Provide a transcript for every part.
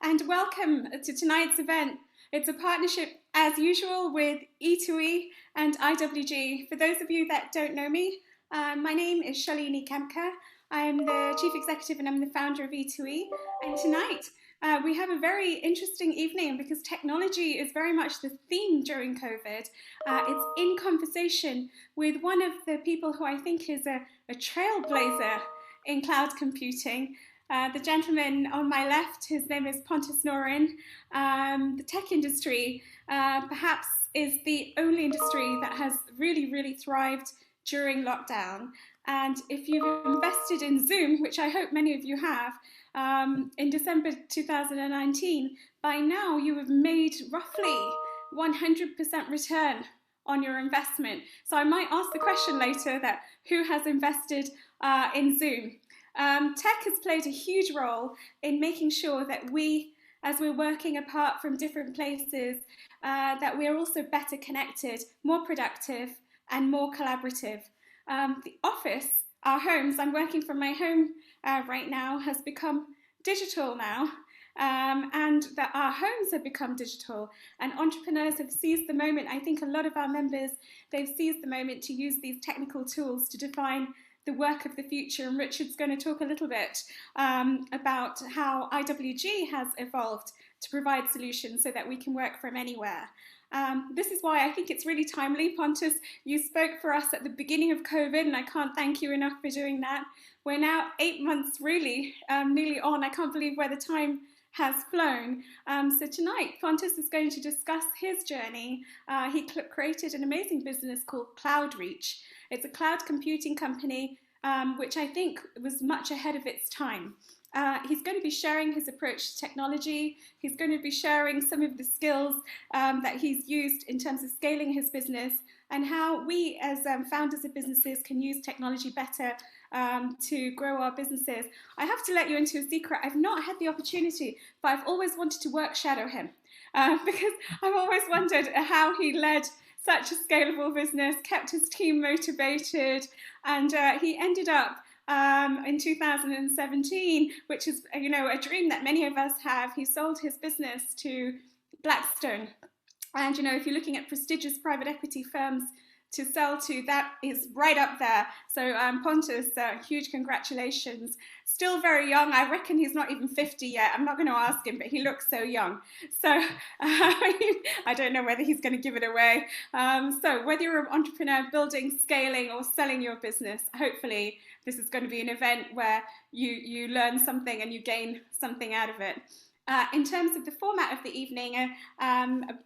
and welcome to tonight's event. It's a partnership, as usual, with E2E and IWG. For those of you that don't know me, my name is Shalini Kemker. I'm the Chief Executive and I'm the founder of E2E. And tonight, we have a very interesting evening because technology is very much the theme during COVID. It's in conversation with one of the people who I think is a trailblazer in cloud computing. The gentleman on my left, his name is Pontus Noren. The tech industry perhaps is the only industry that has really thrived during lockdown. And if you've invested in Zoom, which I hope many of you have, in December 2019, by now you have made roughly 100% return on your investment. So I might ask the question later that who has invested in Zoom? Tech has played a huge role in making sure that we, as we're working apart from different places, that we're also better connected, more productive, and more collaborative. The office, our homes, I'm working from my home right now, has become digital now. And that our homes have become digital, and entrepreneurs have seized the moment. I think a lot of our members, they've seized the moment to use these technical tools to define the work of the future, and Richard's going to talk a little bit about how IWG has evolved to provide solutions so that we can work from anywhere. This is why I think it's really timely. Pontus, you spoke for us at the beginning of COVID, and I can't thank you enough for doing that. We're now 8 months really, nearly on. I can't believe where the time has flown. So tonight, Pontus is going to discuss his journey. He created an amazing business called Cloudreach. It's a cloud computing company, which I think was much ahead of its time. He's going to be sharing his approach to technology. He's going to be sharing some of the skills that he's used in terms of scaling his business, and how we as founders of businesses can use technology better to grow our businesses. I have to let you into a secret. I've not had the opportunity, but I've always wanted to work shadow him because I've always wondered how he led such a scalable business, kept his team motivated, and he ended up in 2017, which is, you know, a dream that many of us have. He sold his business to Blackstone. And, you know, if you're looking at prestigious private equity firms to sell to, that is right up there. So Pontus, huge congratulations. Still very young. I reckon he's not even 50 yet. I'm not going to ask him, but he looks so young. So I don't know whether he's going to give it away. So whether you're an entrepreneur building, scaling, or selling your business, hopefully this is going to be an event where you learn something and you gain something out of it. In terms of the format of the evening,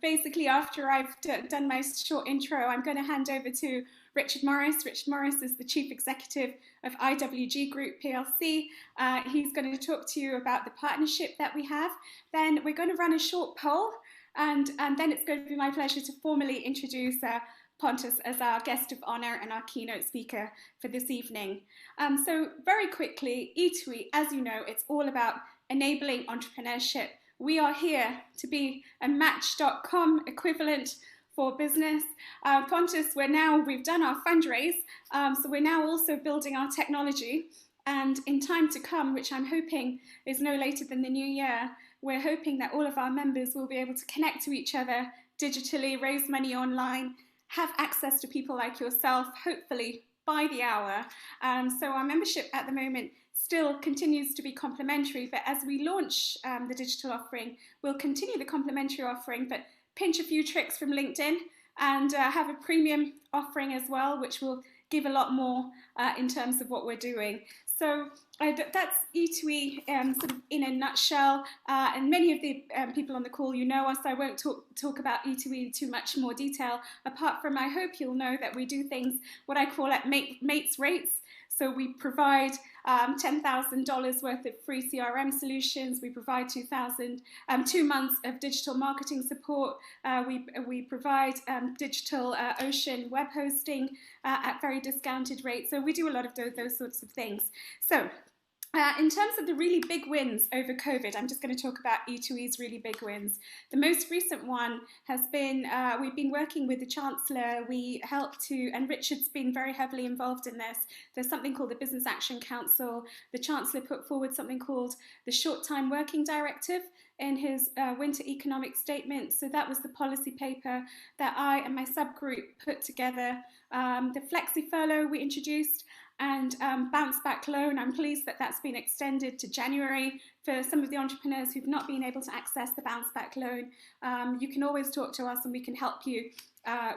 basically after I've done my short intro, I'm going to hand over to Richard Morris. Richard Morris is the Chief Executive of IWG Group PLC. He's going to talk to you about the partnership that we have. Then we're going to run a short poll, and then it's going to be my pleasure to formally introduce Pontus as our guest of honor and our keynote speaker for this evening. So very quickly, E2E, as you know, it's all about enabling entrepreneurship. We are here to be a Match.com equivalent for business. Pontus, we've done our fundraise, so we're now also building our technology. And in time to come, which I'm hoping is no later than the new year, we're hoping that all of our members will be able to connect to each other digitally, raise money online, have access to people like yourself, hopefully by the hour. So our membership at the moment still continues to be complimentary, but as we launch the digital offering, we'll continue the complimentary offering, but pinch a few tricks from LinkedIn and have a premium offering as well, which will give a lot more in terms of what we're doing. So that's E2E sort of in a nutshell, and many of the people on the call, you know us. I won't talk about E2E too much more detail, apart from I hope you'll know that we do things, what I call at mates rates. So we provide $10,000 worth of free CRM solutions. We provide 2 months of digital marketing support. We provide digital ocean web hosting at very discounted rates. So we do a lot of those sorts of things. So In terms of the really big wins over COVID, I'm just going to talk about E2E's really big wins. The most recent one has been, we've been working with the Chancellor. We helped to, and Richard's been very heavily involved in this. There's something called the Business Action Council. The Chancellor put forward something called the Short-Time Working Directive in his winter economic statement. So that was the policy paper that I and my subgroup put together. The Flexi Furlough we introduced, and bounce back loan. I'm pleased that that's been extended to January for some of the entrepreneurs who've not been able to access the bounce back loan. You can always talk to us and we can help you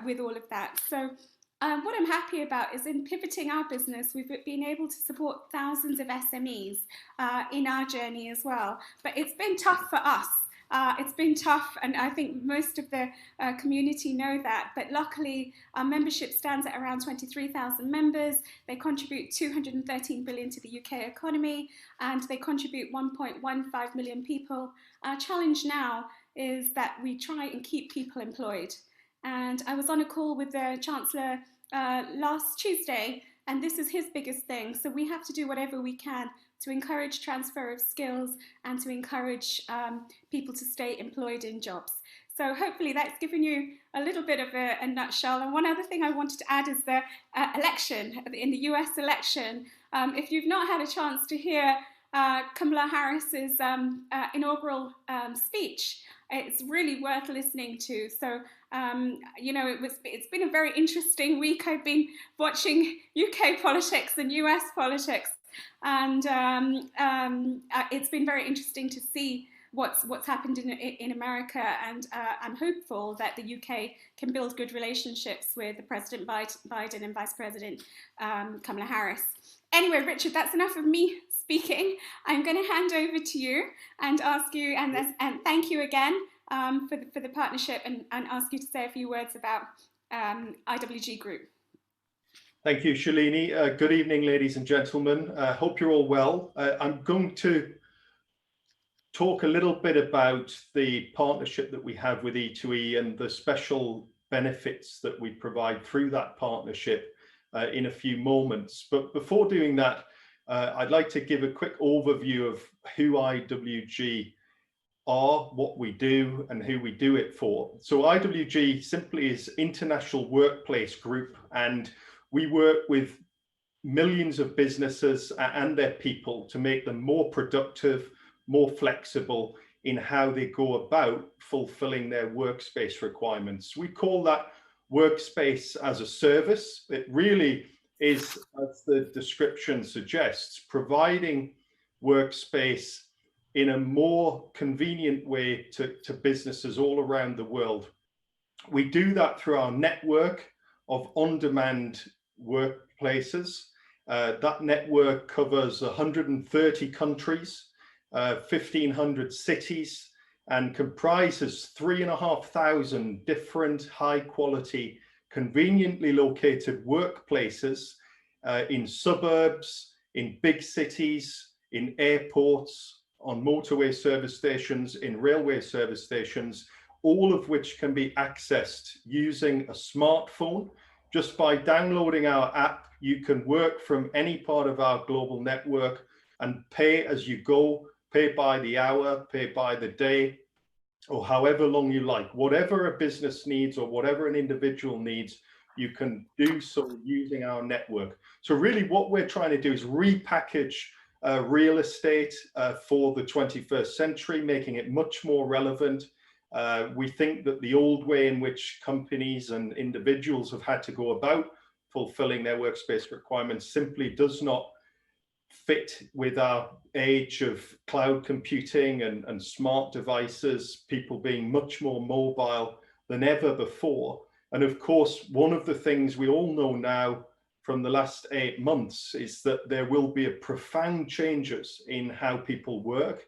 with all of that. So what I'm happy about is in pivoting our business, we've been able to support thousands of SMEs in our journey as well. But it's been tough for us. It's been tough, and I think most of the community know that, but luckily our membership stands at around 23,000 members. They contribute 213 billion to the UK economy, and they contribute 1.15 million people. Our challenge now is that we try and keep people employed. And I was on a call with the Chancellor last Tuesday, and this is his biggest thing. So we have to do whatever we can to encourage transfer of skills and to encourage people to stay employed in jobs. So hopefully that's given you a little bit of a nutshell. And one other thing I wanted to add is the election, in the US election. If you've not had a chance to hear Kamala Harris's inaugural speech, it's really worth listening to. So, you know, it's been a very interesting week. I've been watching UK politics and US politics, and it's been very interesting to see what's happened in America, and I'm hopeful that the UK can build good relationships with President Biden and Vice President Kamala Harris. Anyway, Richard, that's enough of me speaking. I'm going to hand over to you and ask you, and thank you again for the partnership, and ask you to say a few words about IWG Group. Thank you, Shalini. Good evening, ladies and gentlemen. Hope you're all well. I'm going to talk a little bit about the partnership that we have with E2E and the special benefits that we provide through that partnership in a few moments. But before doing that, I'd like to give a quick overview of who IWG are, what we do, and who we do it for. So IWG simply is International Workplace Group, and we work with millions of businesses and their people to make them more productive, more flexible in how they go about fulfilling their workspace requirements. We call that workspace as a service. It really is, as the description suggests, providing workspace in a more convenient way to businesses all around the world. We do that through our network of on-demand workplaces. That network covers 130 countries, 1,500 cities, and comprises 3,500 different high-quality, conveniently located workplaces in suburbs, in big cities, in airports, on motorway service stations, in railway service stations, all of which can be accessed using a smartphone. Just by downloading our app, you can work from any part of our global network and pay as you go, pay by the hour, pay by the day, or however long you like. Whatever a business needs or whatever an individual needs, you can do so using our network. So really what we're trying to do is repackage real estate for the 21st century, making it much more relevant. We think that the old way in which companies and individuals have had to go about fulfilling their workspace requirements simply does not fit with our age of cloud computing and smart devices, people being much more mobile than ever before. And of course, one of the things we all know now from the last 8 months is that there will be a profound changes in how people work,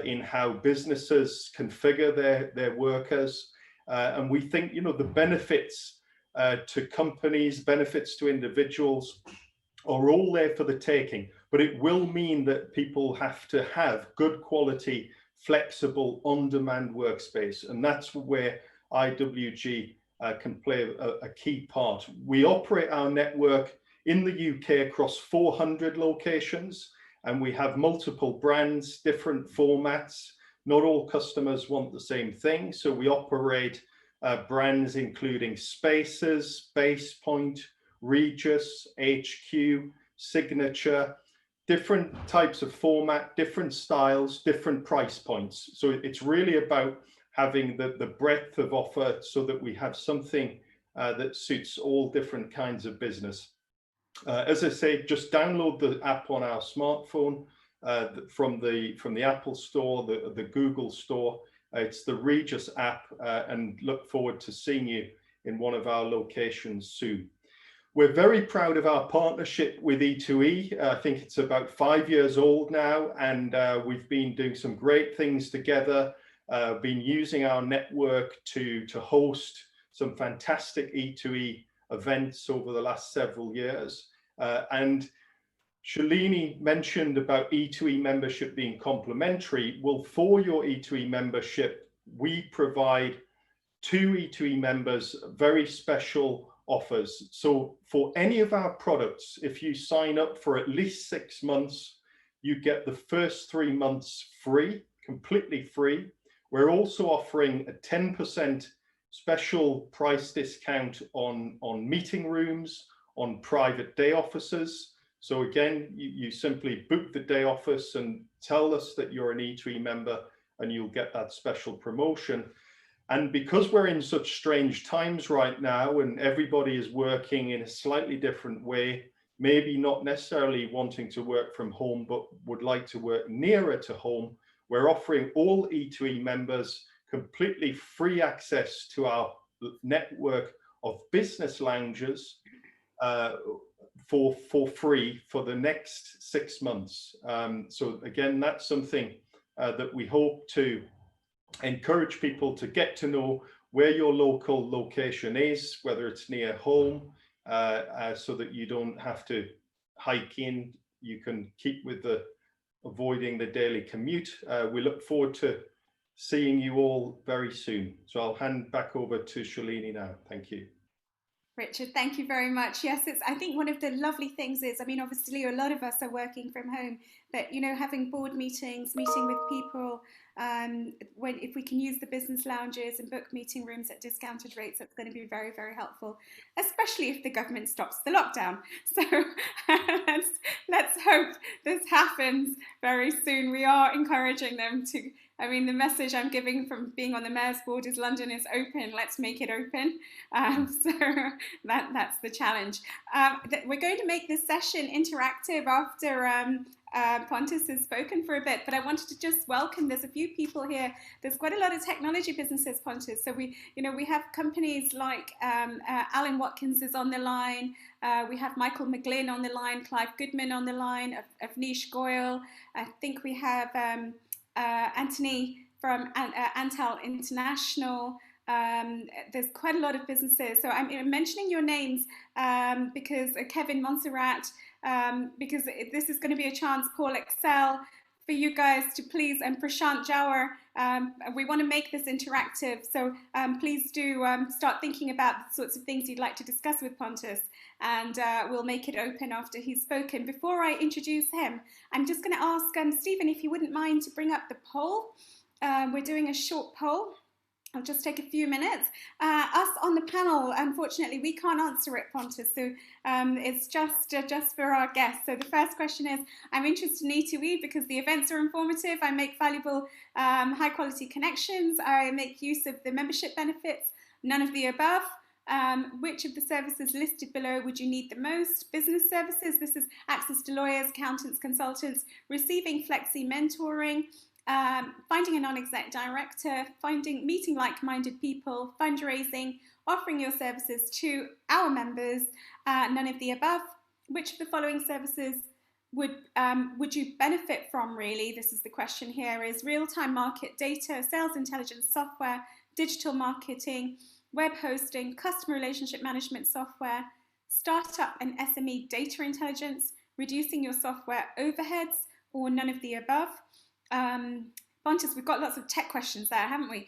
in how businesses configure their workers. And we think, you know, the benefits to companies, benefits to individuals are all there for the taking, but it will mean that people have to have good quality, flexible, on-demand workspace. And that's where IWG can play a key part. We operate our network in the UK across 400 locations, and we have multiple brands, different formats. Not all customers want the same thing, so we operate brands including Spaces, BasePoint, Regis, HQ, Signature, different types of format, different styles, different price points. So it's really about having the breadth of offer so that we have something that suits all different kinds of business. As I say, just download the app on our smartphone from the Apple Store, the Google Store. It's the Regis app, and look forward to seeing you in one of our locations soon. We're very proud of our partnership with E2E. I think it's about 5 years old now, and we've been doing some great things together, been using our network to host some fantastic E2E events over the last several years. And Shalini mentioned about E2E membership being complimentary. Well, for your E2E membership, we provide to E2E members very special offers. So for any of our products, if you sign up for at least 6 months, you get the first 3 months free, completely free. We're also offering a 10% special price discount on meeting rooms, on private day offices. So again, you simply book the day office and tell us that you're an E2E member and you'll get that special promotion. And because we're in such strange times right now and everybody is working in a slightly different way, maybe not necessarily wanting to work from home, but would like to work nearer to home, we're offering all E2E members completely free access to our network of business lounges for free for the next 6 months. So again, that's something that we hope to encourage people to get to know where your local location is, whether it's near home, so that you don't have to hike in. You can keep with avoiding the daily commute. We look forward to seeing you all very soon. So I'll hand back over to Shalini now. Thank you. Richard, thank you very much. Yes, I think one of the lovely things is, I mean, obviously a lot of us are working from home, but, you know, having board meetings, meeting with people, if we can use the business lounges and book meeting rooms at discounted rates, that's going to be very, very helpful, especially if the government stops the lockdown. So let's hope this happens very soon. We are encouraging them to, I mean, the message I'm giving from being on the Mayor's Board is London is open, let's make it open. So that's the challenge. We're going to make this session interactive after Pontus has spoken for a bit, but I wanted to just welcome, there's a few people here, there's quite a lot of technology businesses, Pontus, so we have companies like Alan Watkins is on the line, we have Michael McGlynn on the line, Clive Goodman on the line, Avnish Goyal, I think we have Anthony from Antal International. There's quite a lot of businesses, so I'm mentioning your names because Kevin Montserrat, because this is going to be a chance, Paul Excel, for you guys to please, and Prashant Jawar, we want to make this interactive, so please do start thinking about the sorts of things you'd like to discuss with Pontus, and we'll make it open after he's spoken. Before I introduce him, I'm just going to ask Stephen if you wouldn't mind to bring up the poll. We're doing a short poll. I'll just take a few minutes. Us on the panel, unfortunately, we can't answer it, Pontus, so it's just for our guests. So the first question is, I'm interested in E2E because the events are informative, I make valuable, high-quality connections, I make use of the membership benefits, none of the above. Which of the services listed below would you need the most? Business services, this is access to lawyers, accountants, consultants, receiving flexi mentoring, finding a non-exec director, meeting like-minded people, fundraising, offering your services to our members, none of the above. Which of the following services would you benefit from, really? This is the question here, is real-time market data, sales intelligence software, digital marketing, web hosting, customer relationship management software, startup and SME data intelligence, reducing your software overheads, or none of the above. Pontus, we've got lots of tech questions there, haven't we?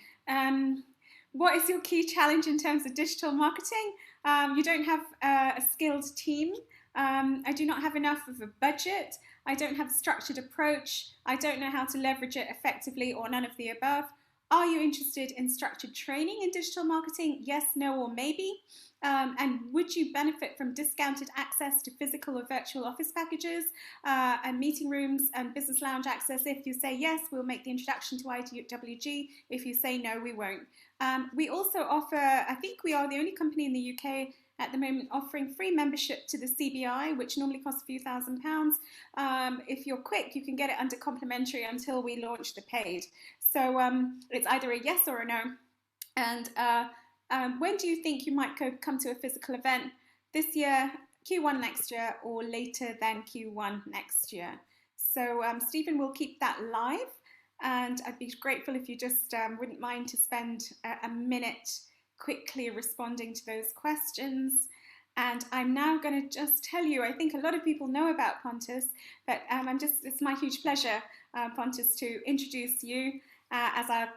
What is your key challenge in terms of digital marketing? You don't have a skilled team. I do not have enough of a budget. I don't have a structured approach. I don't know how to leverage it effectively, or none of the above. Are you interested in structured training in digital marketing? Yes, no, or maybe. And would you benefit from discounted access to physical or virtual office packages and meeting rooms and business lounge access? If you say yes, we'll make the introduction to IWG. If you say no, we won't. We also offer, I think we are the only company in the UK at the moment offering free membership to the CBI, which normally costs a few £1,000s. If you're quick, you can get it under complimentary until we launch the paid. So it's either a yes or a no. And when do you think you might come to a physical event? This year, Q1 next year, or later than Q1 next year? So Stephen will keep that live. And I'd be grateful if you just wouldn't mind to spend a minute quickly responding to those questions. And I'm now going to just tell you, I think a lot of people know about Pontus, but it's my huge pleasure, Pontus, to introduce you as our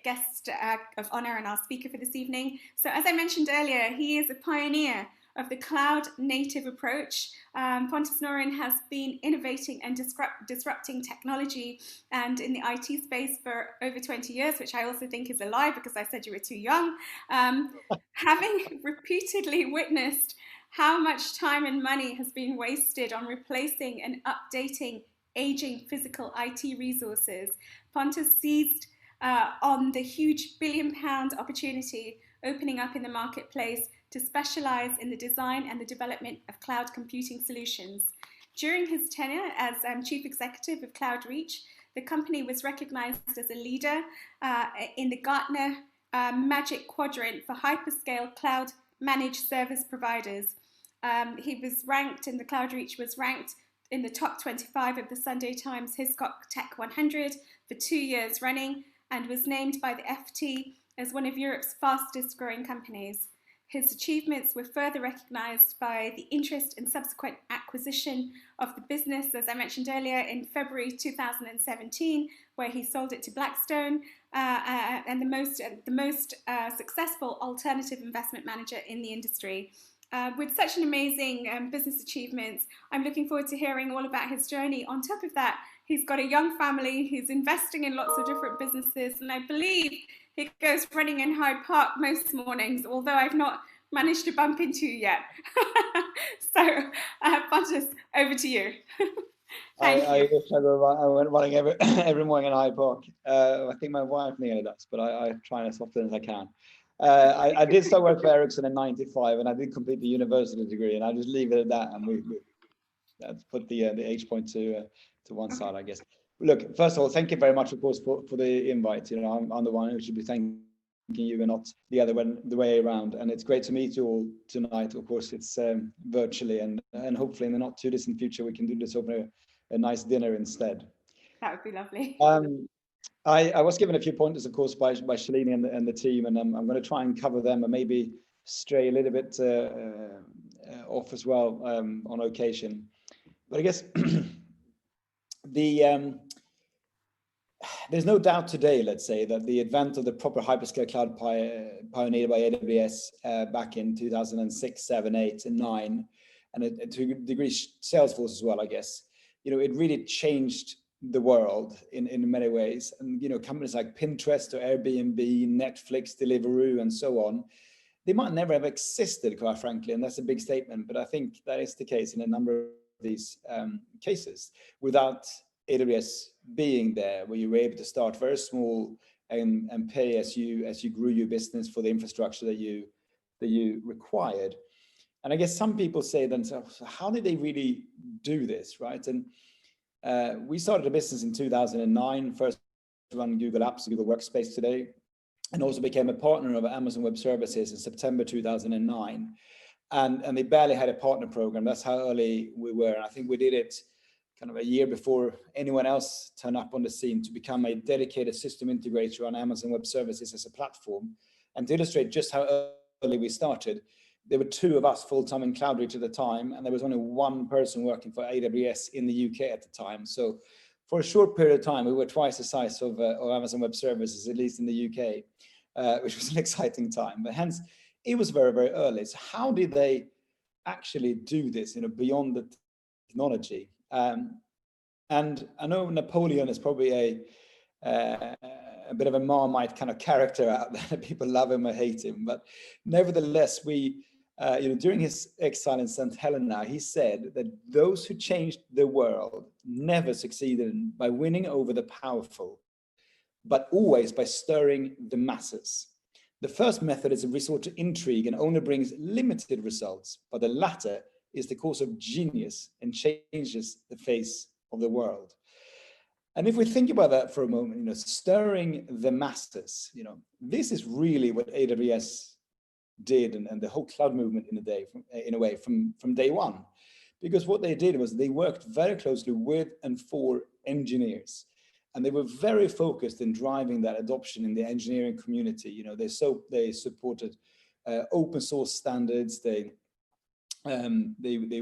guest of honor and our speaker for this evening. So as I mentioned earlier, he is a pioneer of the cloud native approach. Pontus Noren has been innovating and disrupting technology and in the IT space for over 20 years, which I also think is a lie because I said you were too young. Having repeatedly witnessed how much time and money has been wasted on replacing and updating aging physical IT resources, Pontus seized on the huge £1 billion opportunity opening up in the marketplace to specialize in the design and the development of cloud computing solutions. During his tenure as chief executive of Cloudreach, the company was recognized as a leader in the Gartner Magic Quadrant for hyperscale cloud managed service providers. He was ranked, and the Cloudreach was ranked in the top 25 of the Sunday Times Hiscox Tech 100 for 2 years running, and was named by the FT as one of Europe's fastest growing companies. His achievements were further recognised by the interest and subsequent acquisition of the business, as I mentioned earlier, in February 2017, where he sold it to Blackstone, and the most successful alternative investment manager in the industry. With such an amazing business achievements, I'm looking forward to hearing all about his journey. On top of that, he's got a young family, he's investing in lots of different businesses, and I believe he goes running in Hyde Park most mornings, although I've not managed to bump into you yet. So, Pontus, over to you. I wish I went running every morning in Hyde Park. I think my wife nearly does, but I try as often as I can. I did start work for Ericsson in '95, and I did complete the university degree, and I just leave it at that, and we put the H point to one side, I guess. Look, first of all, thank you very much, of course, for the invite. You know, I'm the one who should be thanking you and not the way around. And it's great to meet you all tonight. Of course, it's virtually, and hopefully in the not too distant future we can do this over a nice dinner instead. That would be lovely. I was given a few pointers, of course, by Shalini and the team, and I'm going to try and cover them and maybe stray a little bit off as well on occasion. But I guess there's no doubt today, let's say, that the advent of the proper hyperscale cloud pioneered by AWS back in 2006, 7, 8, and 9, and to a degree Salesforce as well, I guess, you know, it really changed the world in many ways. And, you know, companies like Pinterest or Airbnb, Netflix, Deliveroo, and so on, they might never have existed, quite frankly, and that's a big statement, but I think that is the case in a number of these cases without AWS being there, where you were able to start very small and pay as you grew your business for the infrastructure that you required. And I guess some people say themselves, how did they really do this, right? And we started a business in 2009, first run Google Apps, Google Workspace today, and also became a partner of Amazon Web Services in September 2009. And they barely had a partner program. That's how early we were. And I think we did it kind of a year before anyone else turned up on the scene to become a dedicated system integrator on Amazon Web Services as a platform. And to illustrate just how early we started, there were 2 of us full-time in Cloudreach at the time, and there was only 1 person working for AWS in the UK at the time. So for a short period of time, we were twice the size of Amazon Web Services, at least in the UK, which was an exciting time. But hence, it was very, very early. So how did they actually do this, you know, beyond the technology? And I know Napoleon is probably a bit of a Marmite kind of character out there. People love him or hate him, but nevertheless, during his exile in St. Helena, he said that those who changed the world never succeeded by winning over the powerful, but always by stirring the masses. The first method is a resort to intrigue and only brings limited results, but the latter is the course of genius and changes the face of the world. And if we think about that for a moment, stirring the masses, this is really what AWS did and the whole cloud movement in a way from day one. Because what they did was they worked very closely with and for engineers. And they were very focused in driving that adoption in the engineering community. They supported open source standards. They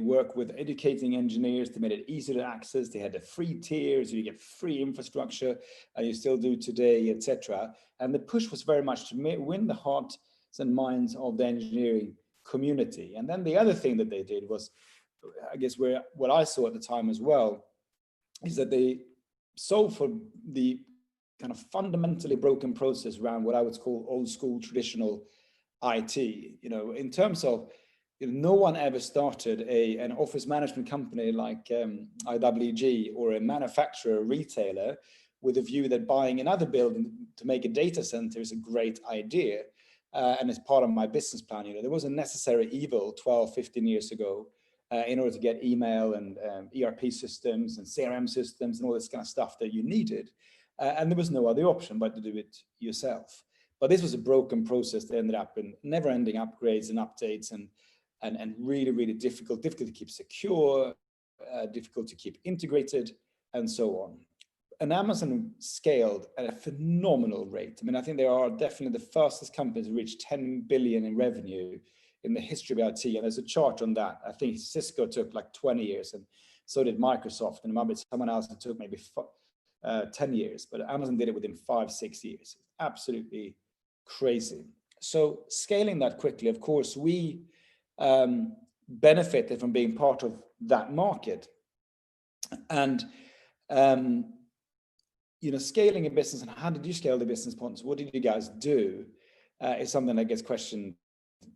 work with educating engineers. They made it easy to access. They had the free tiers. You get free infrastructure, and you still do today, etc. And the push was very much to win the hearts and minds of the engineering community. And then the other thing that they did was, I guess, what I saw at the time as well, is that they solved for the kind of fundamentally broken process around what I would call old school traditional IT. In terms of, no one ever started an office management company like IWG or a manufacturer, or retailer, with a view that buying another building to make a data center is a great idea. And as part of my business plan, there was a necessary evil 12, 15 years ago in order to get email and ERP systems and CRM systems and all this kind of stuff that you needed. And there was no other option but to do it yourself. But this was a broken process that ended up in never-ending upgrades and updates and really, really difficult to keep secure, difficult to keep integrated, and so on. And Amazon scaled at a phenomenal rate. I think they are definitely the fastest company to reach 10 billion in revenue in the history of IT. And there's a chart on that. I think Cisco took like 20 years, and so did Microsoft, and maybe someone else that took maybe 10 years, but Amazon did it within 5-6 years. Absolutely crazy. So scaling that quickly, of course, we benefited from being part of that market. And scaling a business, and how did you scale the business, Pontus? What did you guys do? Is something that gets questioned.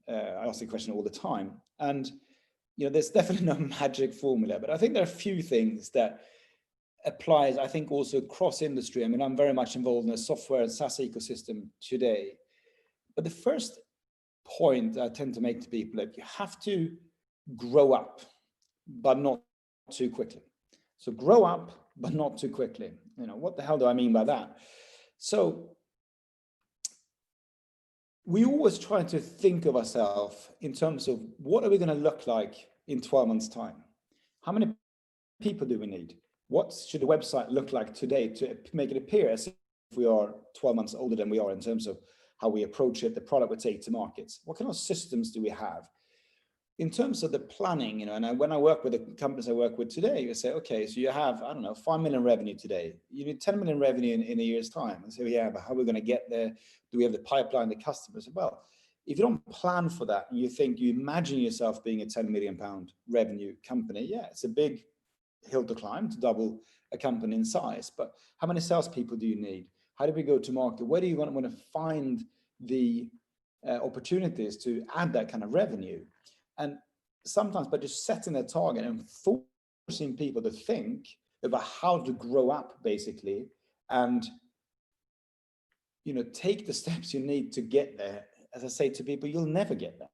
I ask the question all the time. And there's definitely no magic formula, but I think there are a few things that applies, I think, also across industry. I'm very much involved in the software and SaaS ecosystem today. But the first point I tend to make to people is that you have to grow up, but not too quickly. So grow up, but not too quickly. What the hell do I mean by that? So we always try to think of ourselves in terms of what are we going to look like in 12 months' time? How many people do we need? What should the website look like today to make it appear as if we are 12 months older than we are in terms of how we approach it, the product we take to markets? What kind of systems do we have? In terms of the planning, and when I work with the companies I work with today, you say, okay, so you have, 5 million revenue today. You need 10 million revenue in a year's time. And so, yeah, but how are we going to get there? Do we have the pipeline, the customers? Well, if you don't plan for that, and you imagine yourself being a 10 million pound revenue company, yeah, it's a big hill to climb to double a company in size. But how many salespeople do you need? How do we go to market? Where do you want to find the opportunities to add that kind of revenue? And sometimes by just setting a target and forcing people to think about how to grow up, basically, and take the steps you need to get there. As I say to people, you'll never get there.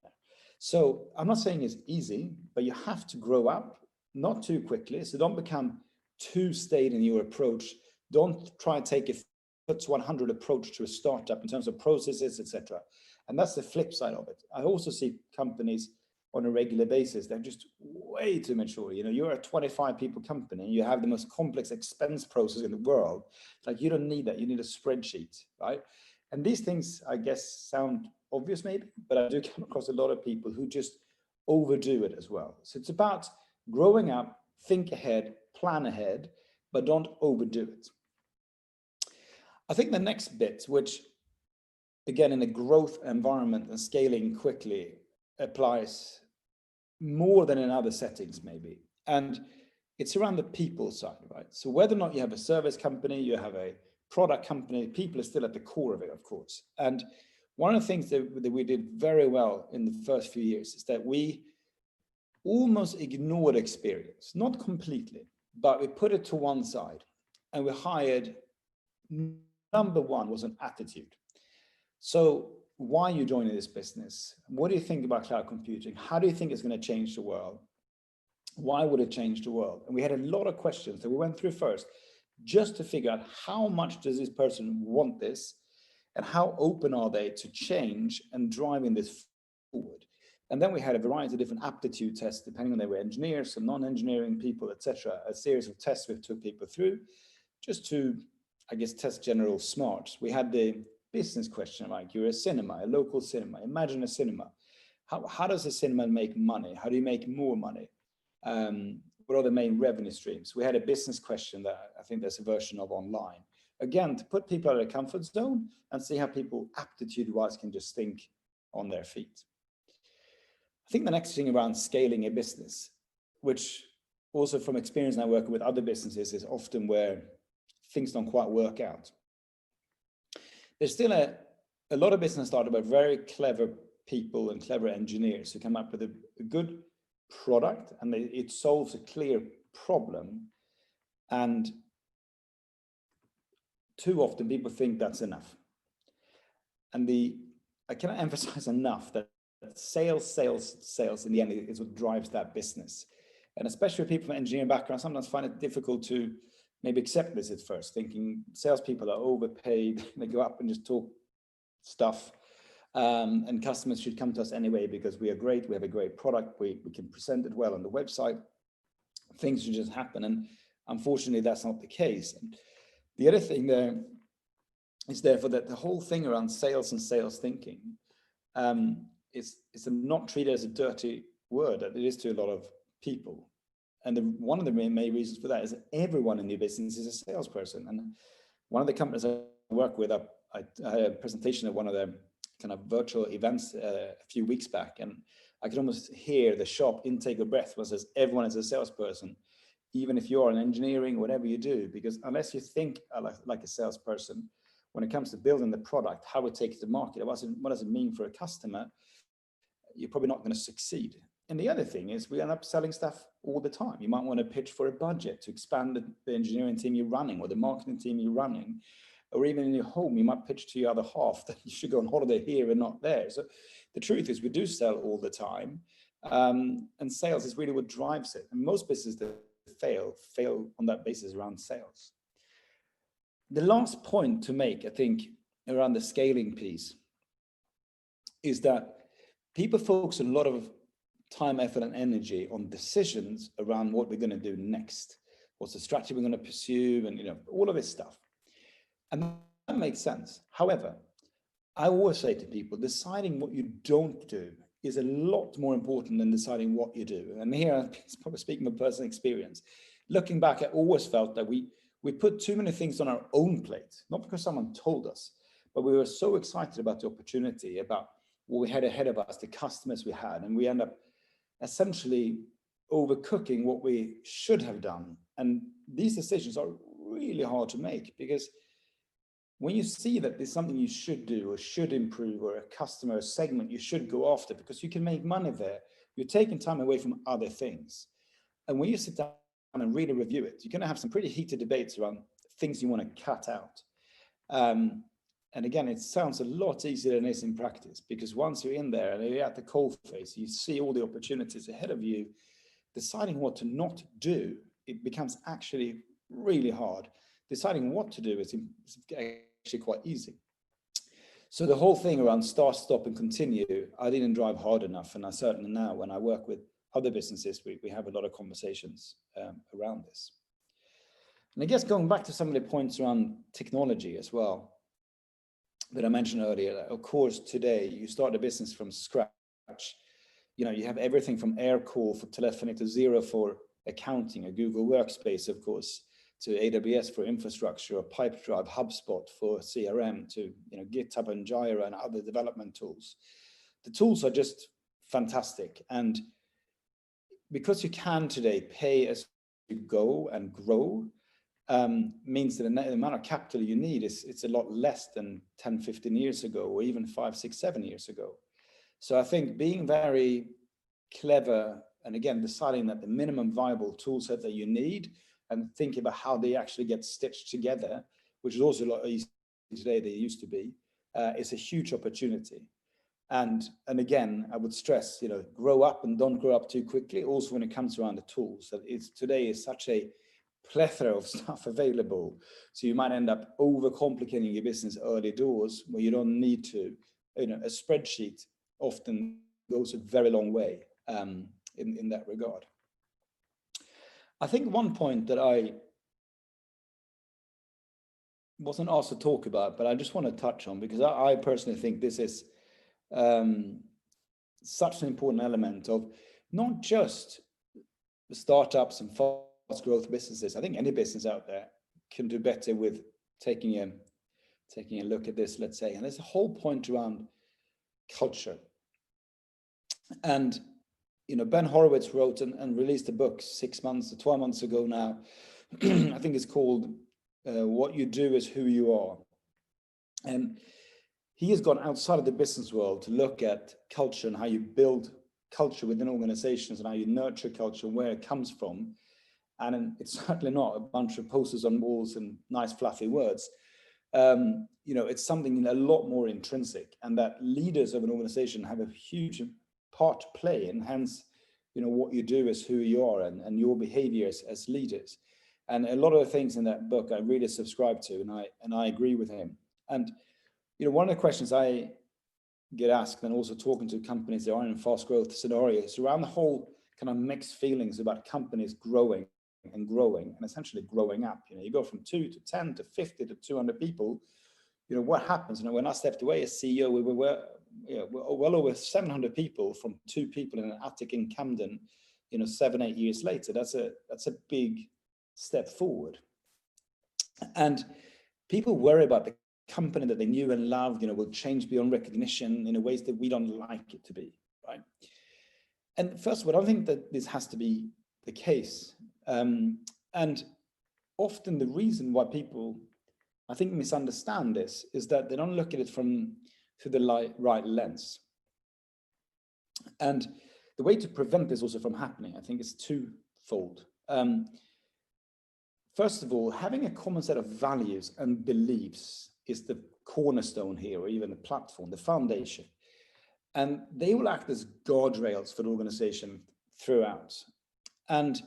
So I'm not saying it's easy, but you have to grow up, not too quickly. So don't become too staid in your approach. Don't try and take a 100 approach to a startup in terms of processes, etc. And that's the flip side of it. I also see companies on a regular basis, they're just way too mature. You're a 25 people company, you have the most complex expense process in the world. Like, you don't need that, you need a spreadsheet, right? And these things, I guess, sound obvious maybe, but I do come across a lot of people who just overdo it as well. So it's about growing up, think ahead, plan ahead, but don't overdo it. I think the next bit, which again, in a growth environment and scaling quickly, applies more than in other settings maybe. And it's around the people side, right? So whether or not you have a service company, you have a product company, people are still at the core of it, of course. And one of the things that we did very well in the first few years is that we almost ignored experience, not completely, but we put it to one side and we hired, number one was an attitude. So why are you joining this business? What do you think about cloud computing? How do you think it's going to change the world? Why would it change the world? And we had a lot of questions that we went through first, just to figure out how much does this person want this and how open are they to change and driving this forward. And then we had a variety of different aptitude tests, depending on they were engineers and non-engineering people, etc. A series of tests we took people through just to, I guess, test general smarts. We had the business question, like you're a cinema, a local cinema. Imagine a cinema. How does a cinema make money? How do you make more money? What are the main revenue streams? We had a business question that I think there's a version of online. Again, to put people out of their comfort zone and see how people aptitude-wise can just think on their feet. I think the next thing around scaling a business, which also from experience now working with other businesses, is often where things don't quite work out. There's still a lot of business started by very clever people and clever engineers who come up with a good product, and it solves a clear problem. And too often people think that's enough. And I cannot emphasize enough that sales in the end is what drives that business. And especially people from engineering background sometimes find it difficult to maybe accept this at first, thinking salespeople are overpaid, they go up and just talk stuff, and customers should come to us anyway because we are great, we have a great product, we can present it well on the website, things should just happen. And unfortunately, that's not the case. And the other thing there is therefore that the whole thing around sales and sales thinking is not treated as a dirty word that it is to a lot of people. And one of the main reasons for that is that everyone in the business is a salesperson. And one of the companies I work with, I had a presentation at one of the kind of virtual events a few weeks back, and I could almost hear the sharp intake of breath was as everyone is a salesperson, even if you're in engineering, whatever you do, because unless you think like a salesperson, when it comes to building the product, how it takes to market, what does it mean for a customer, you're probably not going to succeed. And the other thing is we end up selling stuff all the time. You might want to pitch for a budget to expand the engineering team you're running or the marketing team you're running, or even in your home, you might pitch to your other half that you should go on holiday here and not there. So the truth is we do sell all the time, and sales is really what drives it. And most businesses that fail on that basis around sales. The last point to make, I think, around the scaling piece is that people focus a lot of time, effort, and energy on decisions around what we're going to do next. What's the strategy we're going to pursue, and all of this stuff. And that makes sense. However, I always say to people, deciding what you don't do is a lot more important than deciding what you do. And here I'm probably speaking from personal experience. Looking back, I always felt that we put too many things on our own plate, not because someone told us, but we were so excited about the opportunity, about what we had ahead of us, the customers we had, and we end up essentially overcooking what we should have done. And these decisions are really hard to make, because when you see that there's something you should do or should improve, or a customer segment you should go after because you can make money there, you're taking time away from other things. And when you sit down and really review it, you're going to have some pretty heated debates around things you want to cut out. And again, it sounds a lot easier than it is in practice, because once you're in there and you're at the coal face, you see all the opportunities ahead of you, deciding what to not do, it becomes actually really hard. Deciding what to do is actually quite easy. So the whole thing around start, stop, and continue, I didn't drive hard enough. And I certainly now, when I work with other businesses, we have a lot of conversations around this. And I guess going back to some of the points around technology as well, that I mentioned earlier, of course, today you start a business from scratch. You have everything from Aircall for telephony to Xero for accounting, a Google Workspace, of course, to AWS for infrastructure, or Pipedrive, HubSpot for CRM, to GitHub and Jira and other development tools. The tools are just fantastic, and because you can today pay a go and grow means that the amount of capital you need it's a lot less than 10, 15 years ago, or even 5, 6, 7 years ago. So I think being very clever, and again, deciding that the minimum viable tool set that you need and thinking about how they actually get stitched together, which is also a lot easier today than it used to be, is a huge opportunity. And again, I would stress, grow up and don't grow up too quickly. Also, when it comes around the tools, that today is such a plethora of stuff available. So you might end up overcomplicating your business early doors where you don't need to. A spreadsheet often goes a very long way in that regard. I think one point that I wasn't asked to talk about, but I just want to touch on, because I personally think this is such an important element of not just startups and fast growth businesses. I think any business out there can do better with taking a look at this, let's say. And there's a whole point around culture. And Ben Horowitz wrote and released a book 6 months or 12 months ago now. I think it's called What You Do Is Who You Are. And he has gone outside of the business world to look at culture and how you build culture within organizations and how you nurture culture and where it comes from. And it's certainly not a bunch of posters on walls and nice fluffy words. It's something a lot more intrinsic, and that leaders of an organization have a huge part to play, and hence, what you do is who you are and your behaviors as leaders. And a lot of the things in that book I really subscribe to, and I agree with him. And one of the questions I get asked, and also talking to companies that are in fast growth scenarios, around the whole kind of mixed feelings about companies growing and essentially growing up. You go from 2 to 10 to 50 to 200 people. What happens? When I stepped away as CEO, we were well over 700 people from 2 people in an attic in Camden. 7, 8 years later, that's a big step forward. And people worry about the company that they knew and loved, will change beyond recognition in ways that we don't like it to be, right? And first of all, I don't think that this has to be the case. And often the reason why people, I think, misunderstand this is that they don't look at it through the right lens. And the way to prevent this also from happening, I think, is twofold. First of all, having a common set of values and beliefs is the cornerstone here, or even the platform, the foundation. And they will act as guardrails for the organization throughout. And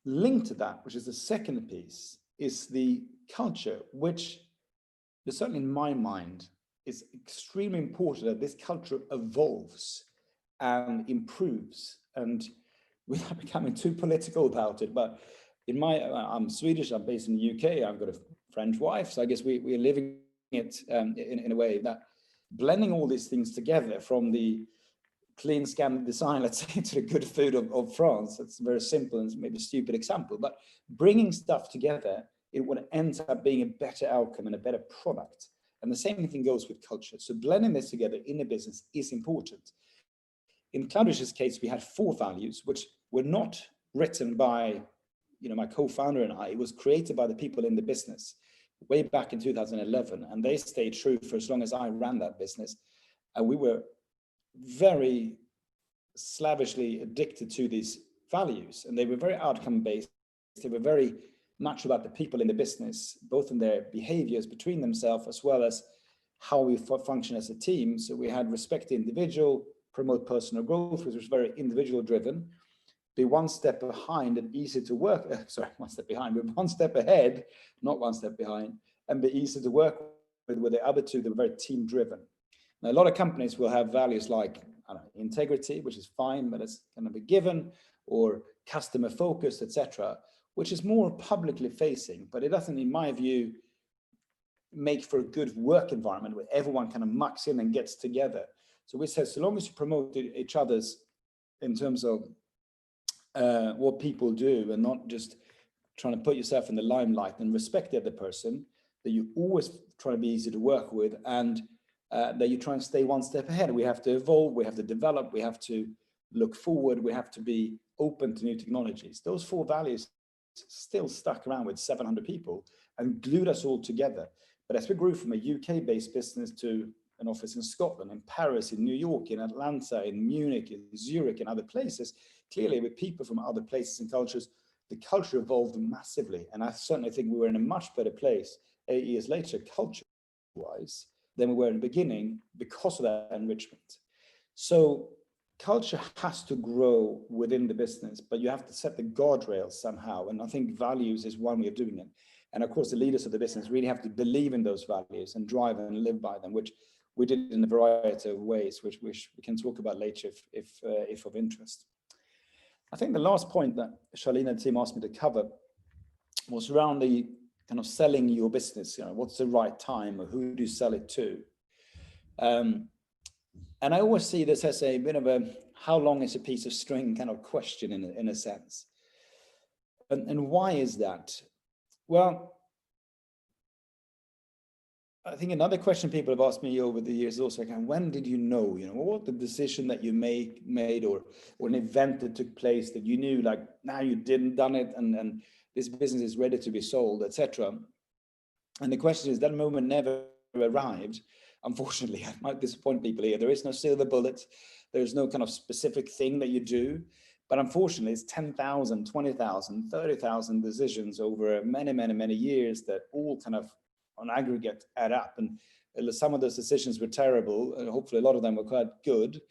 linked to that, which is the second piece, is the culture, which certainly in my mind is extremely important that this culture evolves and improves. And without becoming too political about it, but I'm Swedish, I'm based in the UK, I've got a French wife, so I guess we're living it in a way that blending all these things together, from the clean scan design, let's say, to the good food of France. That's a very simple and maybe stupid example, but bringing stuff together, it would end up being a better outcome and a better product. And the same thing goes with culture. So blending this together in a business is important. In Cloudreach's case, we had 4 values, which were not written by my co-founder and I. It was created by the people in the business way back in 2011, and they stayed true for as long as I ran that business. And we were very slavishly addicted to these values, and they were very outcome based. They were very much about the people in the business, both in their behaviors between themselves as well as how we function as a team. So we had respect the individual, promote personal growth, which was very individual driven, be one step behind and easy to work, one step behind, but one step ahead, not one step behind, and be easy to work with the other 2 that were very team driven. Now, a lot of companies will have values like integrity, which is fine, but it's kind of a given, or customer focused, etc., which is more publicly facing, but it doesn't, in my view, make for a good work environment where everyone kind of mucks in and gets together. So we said, so long as you promote each other's in terms of what people do, and not just trying to put yourself in the limelight, and respect the other person, that you always try to be easy to work with, and that you try and stay one step ahead. We have to evolve, we have to develop, we have to look forward, we have to be open to new technologies. Those 4 values still stuck around with 700 people and glued us all together. But as we grew from a UK-based business to an office in Scotland, in Paris, in New York, in Atlanta, in Munich, in Zurich, and other places, clearly with people from other places and cultures, the culture evolved massively. And I certainly think we were in a much better place 8 years later, culture-wise, than we were in the beginning because of that enrichment. So culture has to grow within the business, but you have to set the guardrails somehow. And I think values is one way of doing it. And of course, the leaders of the business really have to believe in those values and drive and live by them, which we did in a variety of ways, which we can talk about later if of interest. I think the last point that Charlene and the team asked me to cover was around the kind of selling your business. You know, what's the right time, or who do you sell it to? And I always see this as a bit of a how long is a piece of string kind of question in a sense. And why is that? Well, I think another question people have asked me over the years is also, when did you know, what the decision that you made or an event that took place that you knew, like, now you done it and this business is ready to be sold, etc. And the question is, that moment never arrived. Unfortunately, I might disappoint people here. There is no silver bullet. There's no kind of specific thing that you do. But unfortunately, it's 10,000, 20,000, 30,000 decisions over many, many, many years that all kind of on aggregate add up. And some of those decisions were terrible. And hopefully a lot of them were quite good.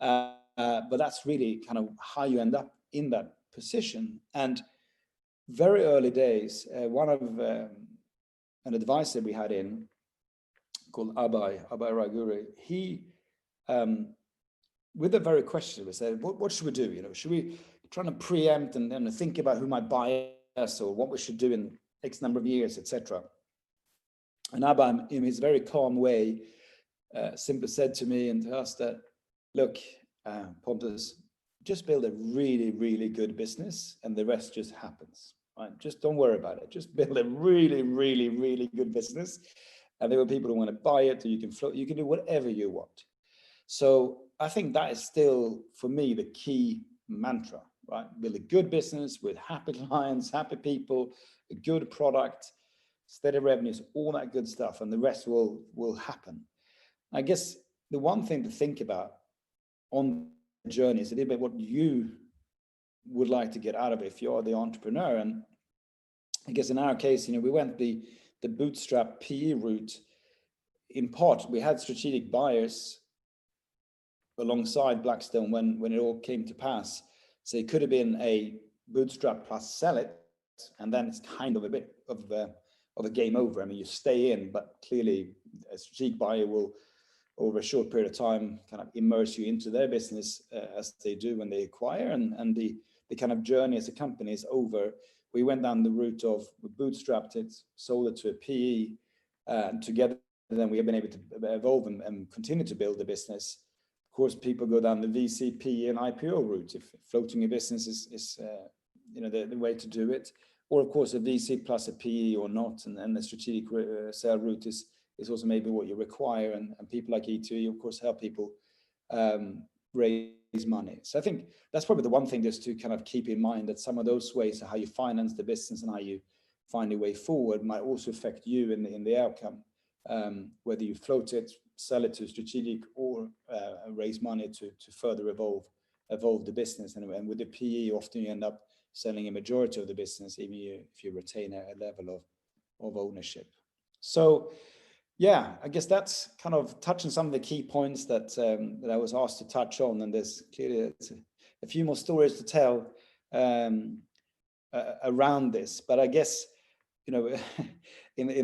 But that's really kind of how you end up in that position. And very early days, one of an advisor we had in called Abhay Raguri, he, with a very question, we said, what should we do? Should we try to preempt and think about who might buy us or what we should do in X number of years, etc. And Abhay, in his very calm way, simply said to me and to us that, look, Pontus, just build a really, really good business and the rest just happens. Right? Just don't worry about it. Just build a really, really, really good business. And there were people who want to buy it, or you can float, you can do whatever you want. So I think that is still, for me, the key mantra, right? Build a good business with happy clients, happy people, a good product, steady revenues, all that good stuff, and the rest will happen. I guess the one thing to think about on the journey is a little bit what you would like to get out of it if you're the entrepreneur. And I guess in our case, we went the bootstrap PE route. In part, we had strategic buyers alongside Blackstone when it all came to pass. So it could have been a bootstrap plus sell it, and then it's kind of a bit of a game over. I mean, you stay in, but clearly a strategic buyer will, over a short period of time, kind of immerse you into their business as they do when they acquire, and the kind of journey as a company is over. We went down the route of we bootstrapped it, sold it to a PE, and together then we have been able to evolve and continue to build the business. Of course, people go down the VC, PE, and IPO route if floating a business is the way to do it. Or of course, a VC plus a PE or not, and the strategic sale route is also maybe what you require. And people like E2E, of course, help people raise money. So I think that's probably the one thing just to kind of keep in mind, that some of those ways of how you finance the business and how you find a way forward might also affect you in the outcome, whether you float it, sell it to strategic, or raise money to further evolve the business. And with the PE, often you end up selling a majority of the business, even if you retain a level of ownership. So yeah, I guess that's kind of touching some of the key points that I was asked to touch on, and there's clearly a few more stories to tell around this. But I guess in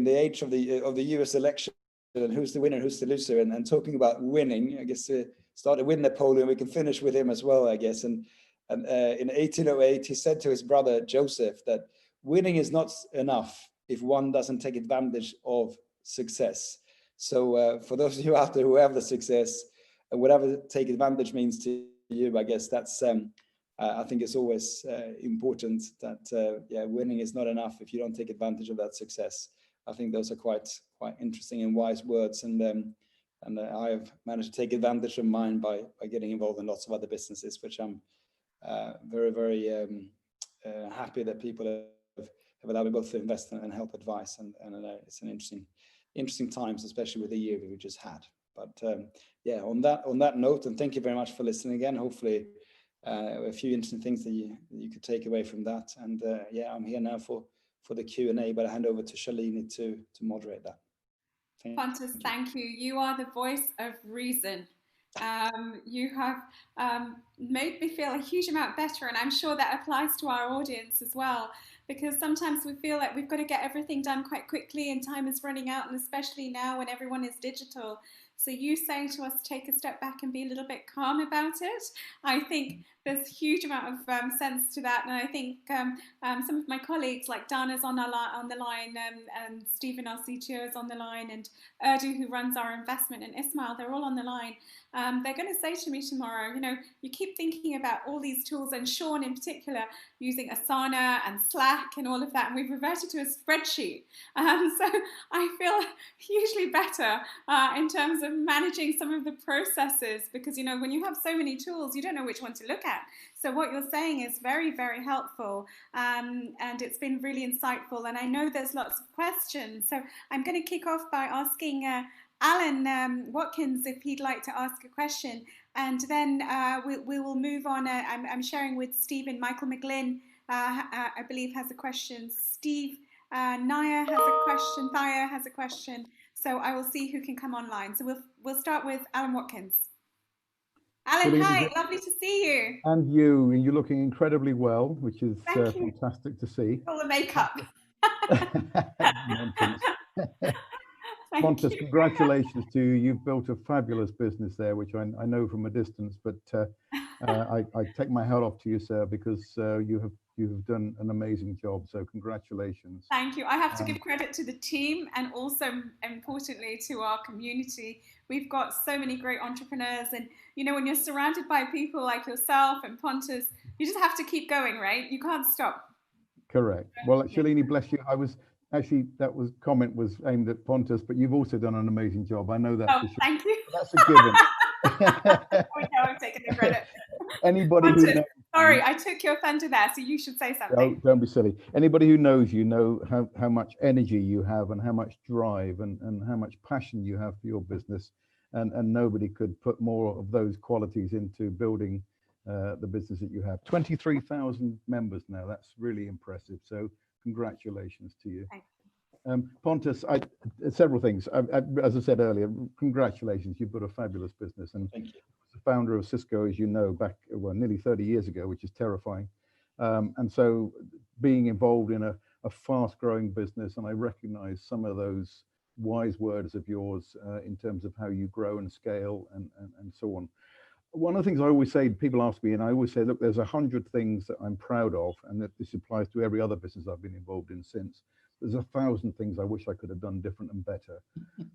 the age of the US election, and who's the winner, who's the loser, and talking about winning, I guess started with Napoleon. We can finish with him as well, I guess. And in 1808, he said to his brother Joseph that winning is not enough if one doesn't take advantage of success. So for those of you out there who have the success, and whatever take advantage means to you, I guess that's I think it's always important that winning is not enough if you don't take advantage of that success. I think those are quite interesting and wise words, and I have managed to take advantage of mine by getting involved in lots of other businesses, which I'm very, very happy that people have allowed me both to invest and help advise. And it's an interesting times, especially with the year we just had. But yeah, on that note, and thank you very much for listening again. Hopefully a few interesting things that you could take away from that. And yeah, I'm here now for the Q&A, but I hand over to Shalini to moderate that. Pontus, thank you. You are the voice of reason. You have made me feel a huge amount better, and I'm sure that applies to our audience as well, because sometimes we feel like we've got to get everything done quite quickly and time is running out, and especially now when everyone is digital. So you saying to us, take a step back and be a little bit calm about it, I think there's a huge amount of sense to that. And I think some of my colleagues, like Dana's on the line, and Stephen, our CTO, is on the line, and Urdu, who runs our investment, and Ismail, they're all on the line. They're going to say to me tomorrow, you keep thinking about all these tools, and Sean in particular, using Asana and Slack and all of that, and we've reverted to a spreadsheet. So I feel hugely better in terms of managing some of the processes, because when you have so many tools, you don't know which one to look at. So what you're saying is very, very helpful, and it's been really insightful. And I know there's lots of questions, so I'm going to kick off by asking Alan Watkins if he'd like to ask a question, and then we will move on. I'm sharing with Stephen. Michael McGlynn, I believe, has a question. Steve Naya has a question. Thaya has a question. So I will see who can come online. So we'll start with Alan Watkins. Alan, hi, lovely to see you. And you're looking incredibly well, which is fantastic to see. All the makeup. Pontus, congratulations to you. You've built a fabulous business there, which I know from a distance, but I take my hat off to you, sir, because you have done an amazing job. So congratulations. Thank you. I have to give credit to the team, and also importantly to our community. We've got so many great entrepreneurs, and when you're surrounded by people like yourself and Pontus, you just have to keep going, right? You can't stop. Correct. Well, Shalini, bless you. Actually, that comment was aimed at Pontus, but you've also done an amazing job. I know that. Oh, thank you. That's a given. I'm taking the credit. Anybody Pontus, who knows, sorry, I took your thunder there, so you should say something. Don't be silly. Anybody who knows you know how much energy you have, and how much drive and how much passion you have for your business, and nobody could put more of those qualities into building the business that you have. 23,000 members now. That's really impressive. So congratulations to you. Pontus, several things. As I said earlier, congratulations. You've got a fabulous business, and thank you. The founder of Cisco, as you know, back nearly 30 years ago, which is terrifying. And so being involved in a fast-growing business, and I recognize some of those wise words of yours in terms of how you grow and scale and so on. One of the things I always say, people ask me, and I always say, look, there's 100 things that I'm proud of, and that this applies to every other business I've been involved in since. There's 1,000 things I wish I could have done different and better.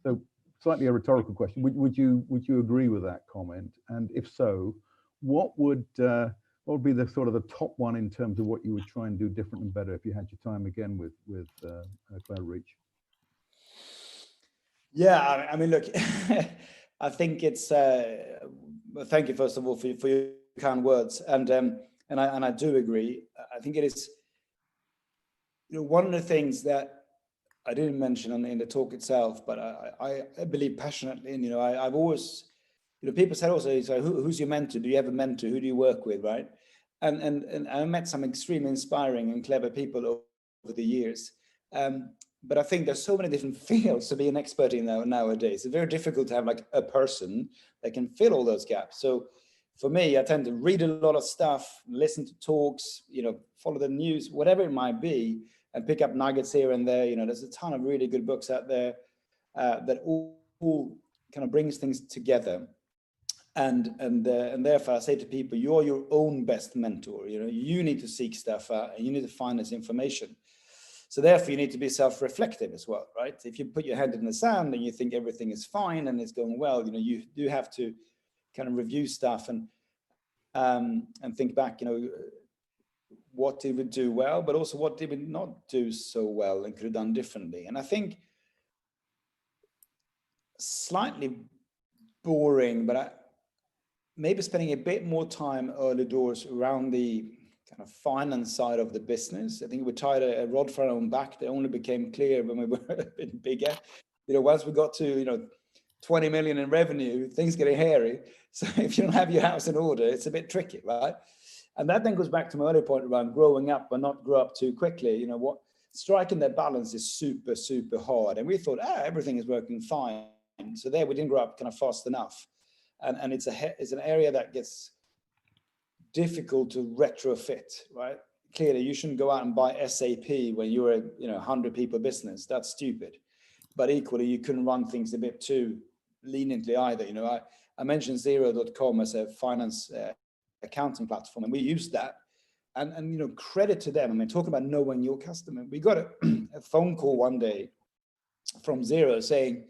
So slightly a rhetorical question. Would you agree with that comment? And if so, what would be the sort of the top one in terms of what you would try and do different and better if you had your time again with Cloudreach? Yeah, I mean, look, I think it's. Thank you first of all for your kind words, and I do agree. I think it is. One of the things that I didn't mention in the talk itself, but I believe passionately, and I've always, people said also, so who's your mentor? Do you have a mentor? Who do you work with, right? And I met some extremely inspiring and clever people over the years. But I think there's so many different fields to be an expert in nowadays. It's very difficult to have like a person that can fill all those gaps. So for me, I tend to read a lot of stuff, listen to talks, follow the news, whatever it might be, and pick up nuggets here and there. There's a ton of really good books out there that all kind of brings things together. And therefore, I say to people, you're your own best mentor. You need to seek stuff out, and you need to find this information. So therefore, you need to be self-reflective as well, right? If you put your head in the sand and you think everything is fine and it's going well, you do have to kind of review stuff and think back, what did we do well, but also what did we not do so well and could have done differently. And I think slightly boring, but maybe spending a bit more time early doors around the kind of finance side of the business. I think we tied a rod for our own back. That only became clear when we were a bit bigger. Once we got to 20 million in revenue, things getting hairy. So if you don't have your house in order, it's a bit tricky, right? And that then goes back to my earlier point around growing up, but not grow up too quickly. Striking that balance is super, super hard. And we thought, everything is working fine. So there we didn't grow up kind of fast enough. And it's an area that gets difficult to retrofit, right? Clearly, you shouldn't go out and buy SAP when you're a 100 people business. That's stupid. But equally, you couldn't run things a bit too leniently either. I mentioned Xero.com as a finance accounting platform, and we used that. And credit to them. I mean, talking about knowing your customer. We got a phone call one day from Xero saying,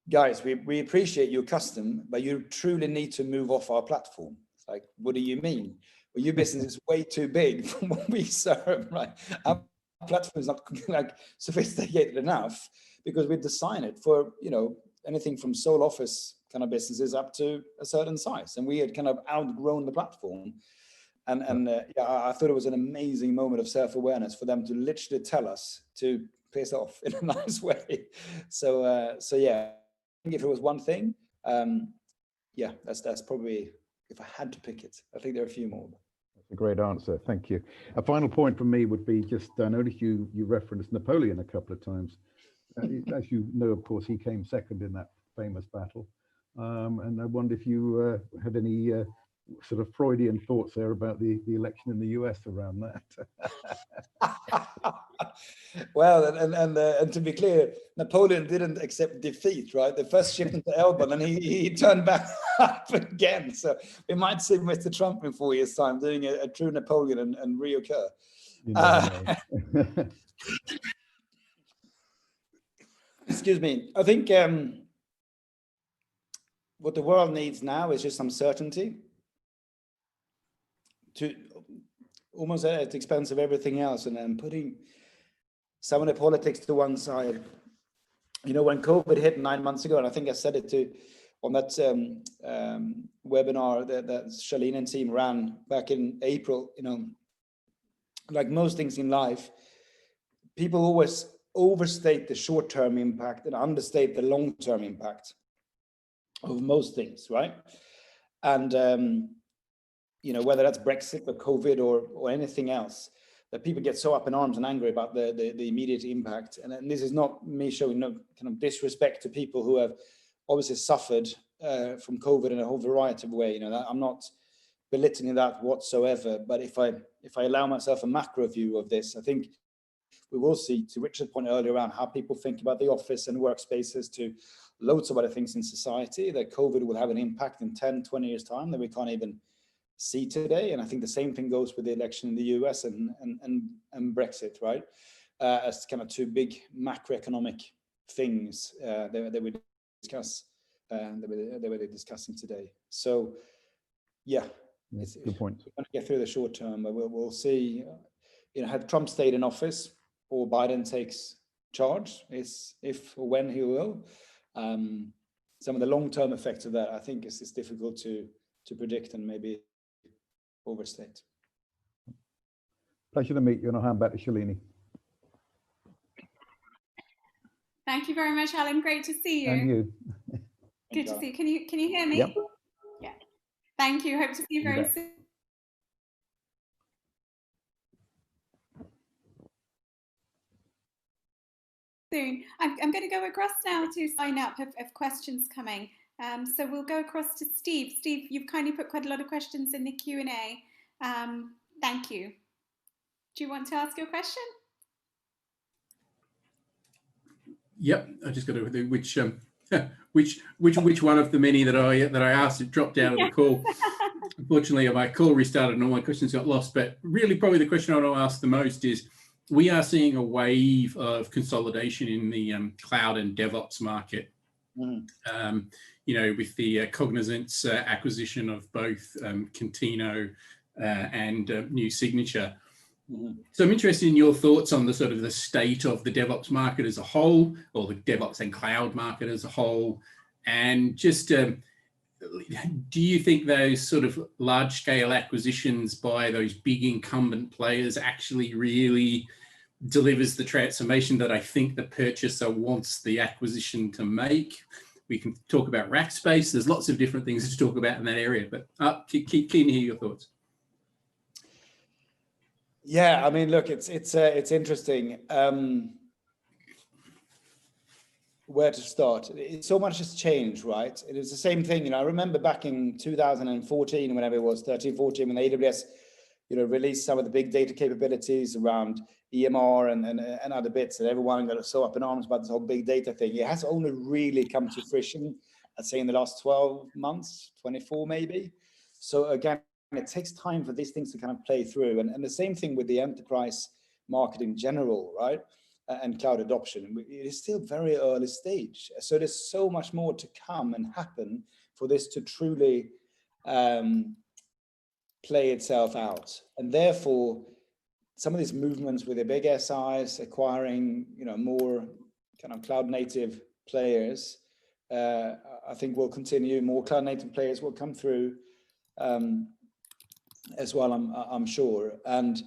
guys, we appreciate your custom, but you truly need to move off our platform. It's like, what do you mean? Well, your business is way too big for what we serve, right? Our platform is not like sophisticated enough because we design it for, anything from sole office kind of businesses up to a certain size. And we had kind of outgrown the platform. And I thought it was an amazing moment of self-awareness for them to literally tell us to piss off in a nice way. So yeah, I think if it was one thing, that's probably, if I had to pick it. I think there are a few more. That's a great answer. Thank you. A final point from me would be just, I noticed you referenced Napoleon a couple of times. As you know, of course, he came second in that famous battle. And I wonder if you had any sort of Freudian thoughts there about the election in the US around that. Well, and to be clear, Napoleon didn't accept defeat, right? The first ship into Elba, and he turned back up again. So we might see Mr. Trump in 4 years' time doing a true Napoleon and reoccur. Excuse me. I think what the world needs now is just some certainty, to almost at the expense of everything else, and then putting some of the politics to one side. When COVID hit 9 months ago, and I think I said it on that webinar that Charlene and team ran back in April, like most things in life, people always overstate the short-term impact and understate the long-term impact of most things, right? And whether that's Brexit or COVID or anything else, that people get so up in arms and angry about the immediate impact. And this is not me showing no kind of disrespect to people who have obviously suffered from COVID in a whole variety of ways. I'm not belittling that whatsoever. But if I allow myself a macro view of this, I think we will see, to Richard's point earlier, around how people think about the office and workspaces, to loads of other things in society, that COVID will have an impact in 10, 20 years' time that we can't even see today. And I think the same thing goes with the election in the US and Brexit, right? As kind of two big macroeconomic things that we discuss, that we're discussing today. So, yeah, it's good point. We're going to get through the short term, but we'll see. Had Trump stayed in office or Biden takes charge, is if or when he will. Some of the long-term effects of that, I think, is difficult to predict and maybe overstate. Pleasure to meet you, and I'll hand back to Shalini. Thank you very much, Alan. Great to see you. And you. Good to see you. Can you hear me? Yep. Yeah. Thank you. Hope to see you very soon. I'm going to go across now to sign up of questions coming. So we'll go across to Steve. Steve, you've kindly put quite a lot of questions in the Q&A. Thank you. Do you want to ask your question? Yep, I just got to which one of the many that I asked it dropped out of the call. Unfortunately, my call restarted and all my questions got lost. But really, probably the question I want to ask the most is, we are seeing a wave of consolidation in the cloud and DevOps market. With the Cognizant's acquisition of both Contino and New Signature. So I'm interested in your thoughts on the sort of the state of the DevOps market as a whole, or the DevOps and cloud market as a whole, and just do you think those sort of large-scale acquisitions by those big incumbent players actually really delivers the transformation that I think the purchaser wants the acquisition to make? We can talk about rack space. There's lots of different things to talk about in that area, but keen to hear your thoughts. Yeah, I mean, look, it's interesting. Where to start? So much has changed, right? It was the same thing, you know. I remember back in 2014, whenever it was 13, 14, when AWS, you know, released some of the big data capabilities around EMR and other bits, and everyone got so up in arms about this whole big data thing. It has only really come to fruition, I'd say, in the last 12 months, 24 maybe. So again, it takes time for these things to kind of play through, and the same thing with the enterprise market in general, right? And cloud adoption. It is still very early stage. So there's so much more to come and happen for this to truly play itself out. And therefore, some of these movements with the big SIs acquiring, you know, more kind of cloud native players, I think will continue. More cloud native players will come through as well, I'm sure. And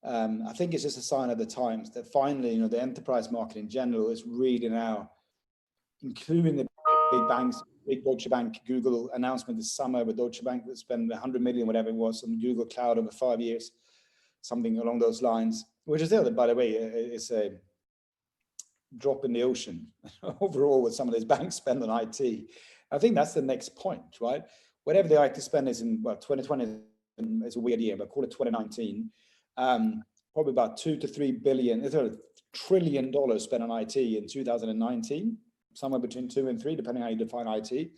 I think it's just a sign of the times that finally, you know, the enterprise market in general is really now, including the big banks, big Deutsche Bank, Google announcement this summer with Deutsche Bank that spent 100 million, whatever it was, on Google Cloud over 5 years, something along those lines, which is still, by the way, is a drop in the ocean overall with some of these banks spend on IT. I think that's the next point, right? Whatever the IT spend is in, well, 2020 is a weird year, but call it 2019. Probably about $2 to $3 billion, $1 trillion spent on IT in 2019, somewhere between 2 and 3, depending how you define IT.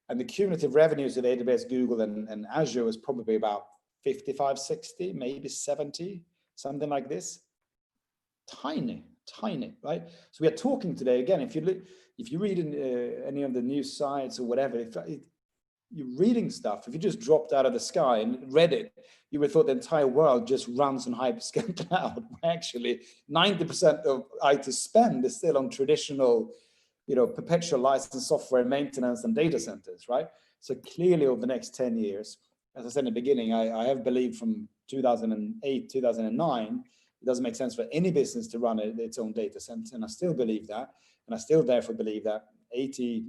And the cumulative revenues of AWS, Google, and Azure is probably about 55, 60, maybe 70, something like this. Tiny, right? So we are talking today, again, if you read in any of the news sites or whatever, you're reading stuff, if you just dropped out of the sky and read it, you would have thought the entire world just runs on hyperscale cloud. Actually, 90% of IT spend is still on traditional, you know, perpetual license software maintenance and data centers, right? So clearly over the next 10 years, as I said in the beginning, I have believed from 2008, 2009, it doesn't make sense for any business to run its own data center. And I still believe that. And I still therefore believe that 70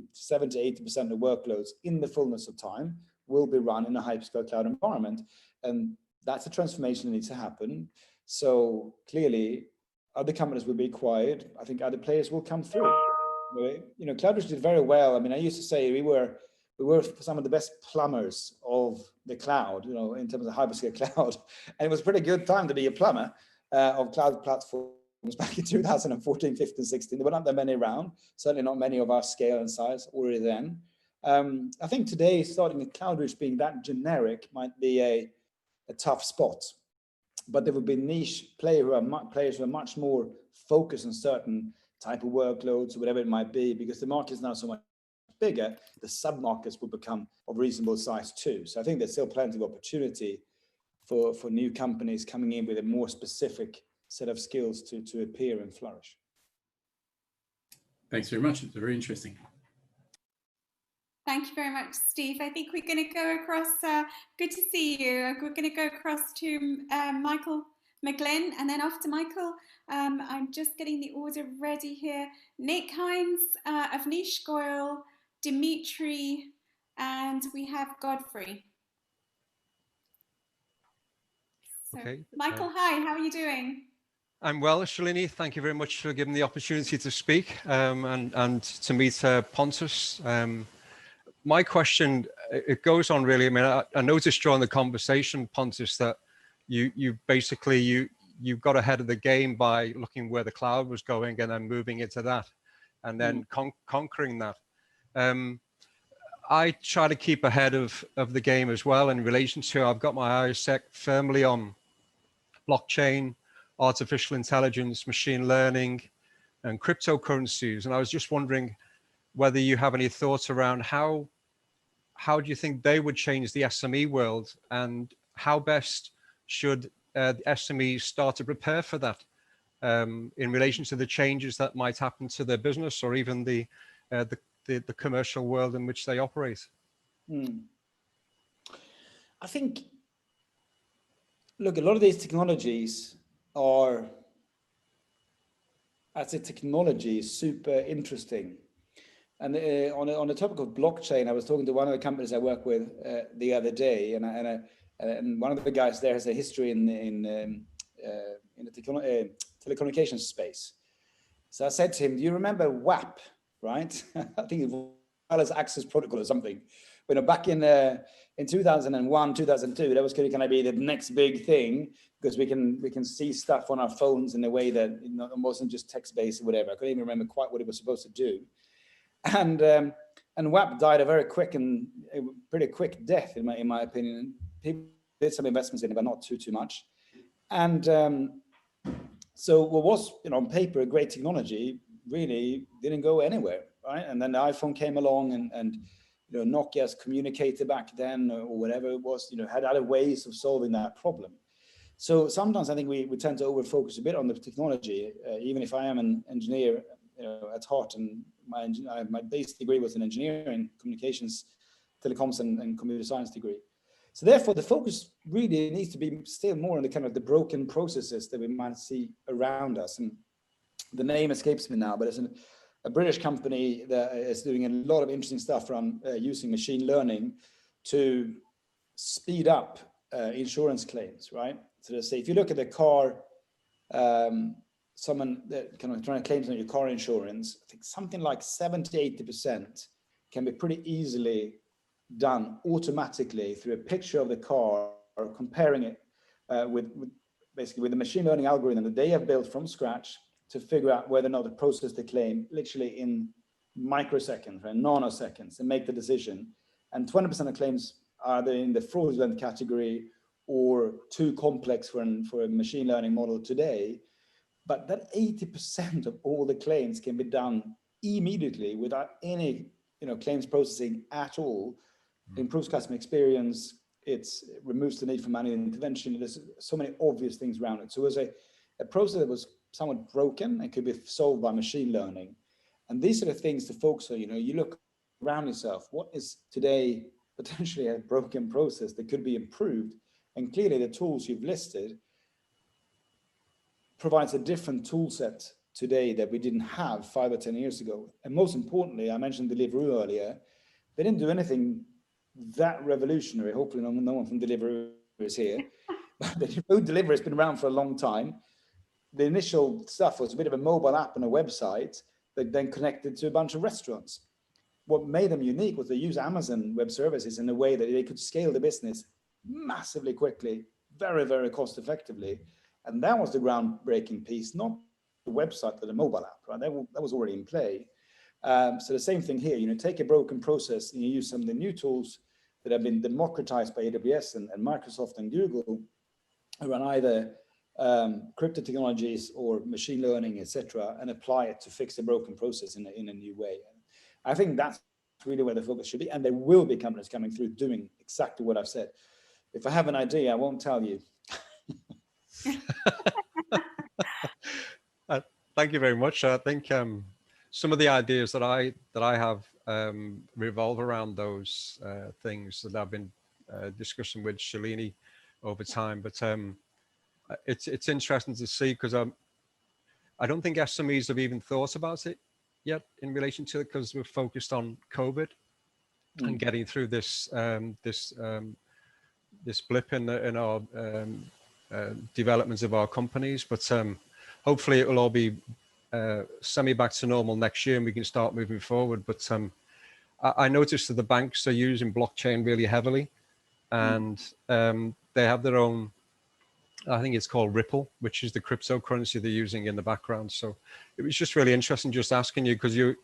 to 80% of workloads in the fullness of time will be run in a hyperscale cloud environment. And that's a transformation that needs to happen. So clearly, other companies will be acquired. I think other players will come through. You know, Cloudreach did very well. I mean, I used to say we were some of the best plumbers of the cloud, you know, in terms of hyperscale cloud. And it was a pretty good time to be a plumber of cloud platforms back in 2014, 15, 16. There were not that many around, certainly not many of our scale and size already then. I think today, starting with Cloudreach being that generic might be a tough spot. But there will be niche players who are much more focused on certain type of workloads or whatever it might be, because the market is now so much bigger, the sub-markets will become of reasonable size too. So I think there's still plenty of opportunity for new companies coming in with a more specific set of skills to appear and flourish. Thanks very much. It's very interesting. Thank you very much, Steve. I think we're going to go across, good to see you. We're going to go across to Michael McGlynn, and then after Michael, I'm just getting the order ready here. Nick Hines, Avnish Goyal, Dimitri, and we have Godfrey. So, okay. Michael, hi, how are you doing? I'm well, Shalini. Thank you very much for giving the opportunity to speak and to meet Pontus. My question, it goes on really. I mean, I noticed during the conversation, Pontus, that you got ahead of the game by looking where the cloud was going and then moving into that, and then conquering that. I try to keep ahead of the game as well in relation to, I've got my eyes set firmly on blockchain, artificial intelligence, machine learning, and cryptocurrencies. And I was just wondering whether you have any thoughts around how do you think they would change the SME world, and how best should the SMEs start to prepare for that in relation to the changes that might happen to their business or even the commercial world in which they operate? I think, look, a lot of these technologies are, as a technology, super interesting. And on the topic of blockchain, I was talking to one of the companies I work with the other day, and one of the guys there has a history in the telecommunications space. So I said to him, "Do you remember WAP, right?" I think it was Wireless Access Protocol or something. You know, back in 2001, 2002, that was going to be the next big thing, because we can see stuff on our phones in a way that, you know, it wasn't just text-based or whatever. I couldn't even remember quite what it was supposed to do. And WAP died a very quick and a pretty quick death, in my opinion. People did some investments in it, but not too much. And so what was, you know, on paper a great technology really didn't go anywhere, right? And then the iPhone came along, and you know, Nokia's communicator back then, or whatever it was, you know, had other ways of solving that problem. So sometimes I think we tend to over-focus a bit on the technology, even if I am an engineer, you know, at heart, and my base degree was in engineering, communications, telecoms, and computer science degree. So therefore, the focus really needs to be still more on the kind of the broken processes that we might see around us. And the name escapes me now, but it's a British company that is doing a lot of interesting stuff around using machine learning to speed up insurance claims, right? So let's say if you look at the car, someone that kind of trying to claim on your car insurance, I think something like 70–80% can be pretty easily done automatically through a picture of the car, or comparing it with basically with the machine learning algorithm that they have built from scratch to figure out whether or not to process the claim literally in microseconds, right, nanoseconds, and make the decision. And 20% of claims are either in the fraudulent category or too complex for a machine learning model today. But that 80% of all the claims can be done immediately without any, you know, claims processing at all. Improves customer experience. It removes the need for manual intervention. There's so many obvious things around it. So it was a process that was somewhat broken and could be solved by machine learning. And these are the things to focus on. You know, you look around yourself, what is today potentially a broken process that could be improved? And clearly the tools you've listed provides a different tool set today that we didn't have 5 or 10 years ago. And most importantly, I mentioned Deliveroo earlier. They didn't do anything that revolutionary. Hopefully no one from Deliveroo is here. But the food delivery has been around for a long time. The initial stuff was a bit of a mobile app and a website that then connected to a bunch of restaurants. What made them unique was they used Amazon Web Services in a way that they could scale the business massively quickly, very, very cost effectively. And that was the groundbreaking piece, not the website, but the mobile app, right? That was already in play. So the same thing here, you know, take a broken process and you use some of the new tools that have been democratized by AWS and Microsoft and Google around either crypto technologies or machine learning, etc., and apply it to fix a broken process in a new way. I think that's really where the focus should be, and there will be companies coming through doing exactly what I've said. If I have an idea, I won't tell you. Thank you very much. I think some of the ideas that I have revolve around those things that I've been discussing with Shalini over time. But it's interesting to see, because I don't think SMEs have even thought about it yet in relation to it, because we're focused on COVID and getting through this this blip in our developments of our companies. But hopefully it will all be semi back to normal next year and we can start moving forward. But I noticed that the banks are using blockchain really heavily, and they have their own, I think it's called Ripple, which is the cryptocurrency they're using in the background. So it was just really interesting just asking you, because you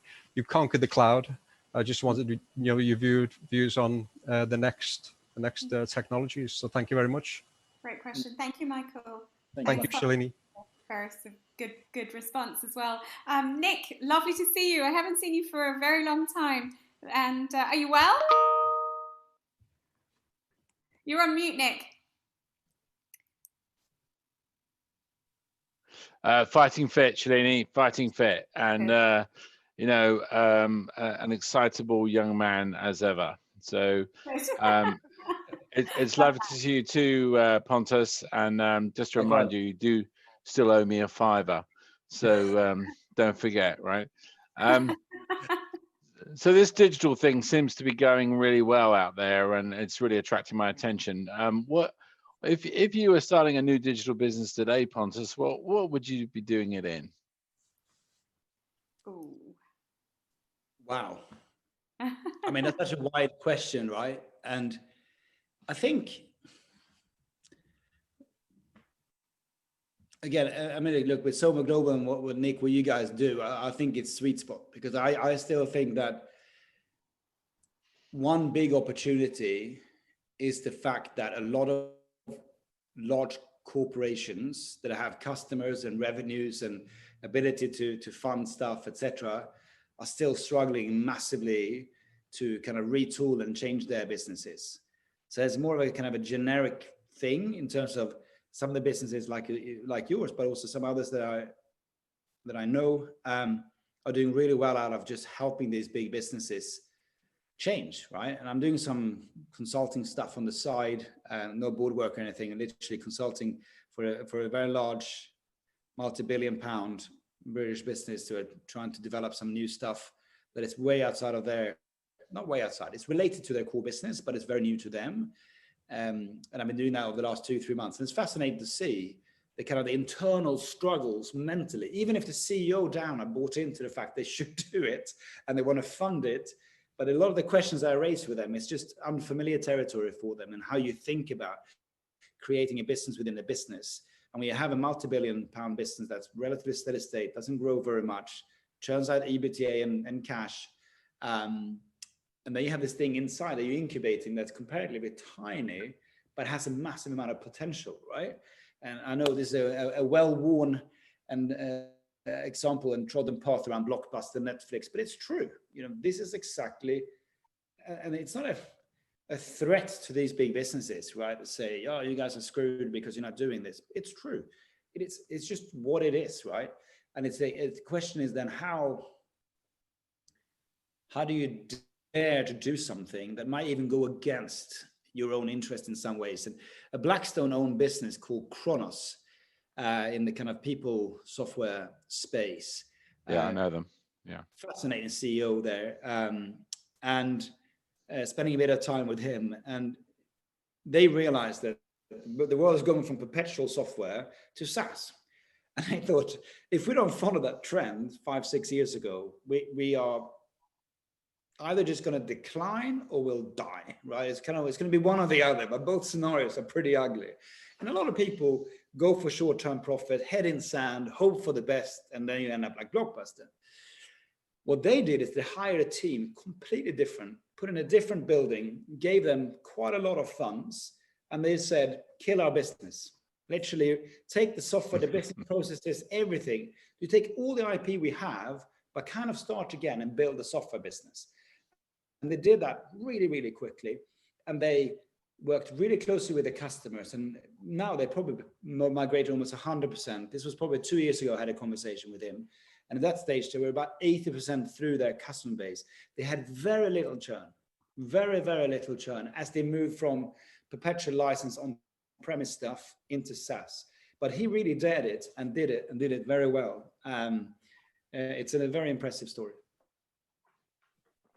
conquered the cloud. I just wanted to know your views on the next technologies. So thank you very much. Great question. Thank you, Michael. Thank you, Shalini. First, good response as well. Nick, lovely to see you. I haven't seen you for a very long time. And are you well? You're on mute, Nick. Fighting fit, Shalini, fighting fit, and you know, an excitable young man as ever. So it's lovely to see you too, Pontus. And just to remind you, you do still owe me a £5. So don't forget, right? So this digital thing seems to be going really well out there, and it's really attracting my attention. What if you were starting a new digital business today, Pontus? What would you be doing it in? Ooh. Wow. I mean, that's such a wide question, right? And I think, again, I mean, look, with Soma Global and what Nick, what you guys do, I think it's sweet spot, because I still think that one big opportunity is the fact that a lot of large corporations that have customers and revenues and ability to fund stuff, etc., are still struggling massively to kind of retool and change their businesses. So it's more of a kind of a generic thing in terms of some of the businesses like yours, but also some others that I know are doing really well out of just helping these big businesses change, right? And I'm doing some consulting stuff on the side, no board work or anything, and literally consulting for a very large multi-billion-pound British business to trying to develop some new stuff that is way outside of their, not way outside, it's related to their core business, but it's very new to them. And I've been doing that over the last 2-3 months. And it's fascinating to see the kind of the internal struggles mentally, even if the CEO down are bought into the fact they should do it and they want to fund it. But a lot of the questions I raise with them, it's just unfamiliar territory for them, and how you think about creating a business within a business. And when you have a multi-billion-pound business that's relatively steady state, doesn't grow very much, churns out EBITDA and cash, and then you have this thing inside that you're incubating that's comparatively tiny, but has a massive amount of potential, right? And I know this is a well-worn and example and trodden path around Blockbuster, Netflix, but it's true. You know, this is exactly, and it's not a threat to these big businesses, right? To say, oh, you guys are screwed because you're not doing this. It's true. It's just what it is, right? And the question is then how do you dare to do something that might even go against your own interest in some ways? And a Blackstone-owned business called Kronos, in the kind of people software space. Yeah, I know them. Yeah. Fascinating CEO there. And spending a bit of time with him, and they realized that the world is going from perpetual software to SaaS. And I thought, if we don't follow that trend 5-6 years ago, we are either just going to decline or we'll die, right? It's going to be one or the other, but both scenarios are pretty ugly. And a lot of people go for short-term profit, head in sand, hope for the best, and then you end up like Blockbuster. What they did is they hired a team completely different, put in a different building, gave them quite a lot of funds, and they said, kill our business. Literally take the software, the business processes, everything. You take all the IP we have, but kind of start again and build a software business. And they did that really, really quickly. And they worked really closely with the customers. And now they probably migrated almost 100%. This was probably 2 years ago. I had a conversation with him. And at that stage, they were about 80% through their customer base. They had very little churn, very, very little churn as they moved from perpetual license on-premise stuff into SaaS. But he really dared it and did it very well. It's a very impressive story.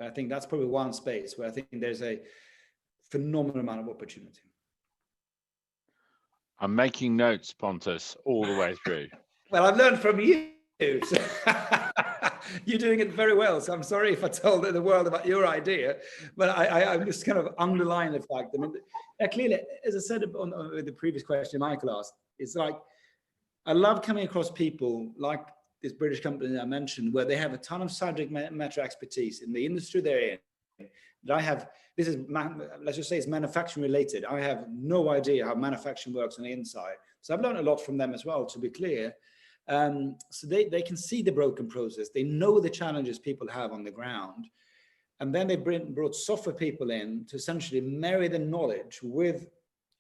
I think that's probably one space where I think there's a phenomenal amount of opportunity. I'm making notes, Pontus, all the way through. Well, I've learned from you. So you're doing it very well. So I'm sorry if I told the world about your idea, but I'm just kind of underlining the fact. I mean, clearly, as I said on the previous question Michael asked, it's like, I love coming across people like this British company I mentioned, where they have a ton of subject matter expertise in the industry they're in. That I have, this is, let's just say it's manufacturing related. I have no idea how manufacturing works on the inside. So I've learned a lot from them as well, to be clear. So they can see the broken process. They know the challenges people have on the ground. And then they brought software people in to essentially marry the knowledge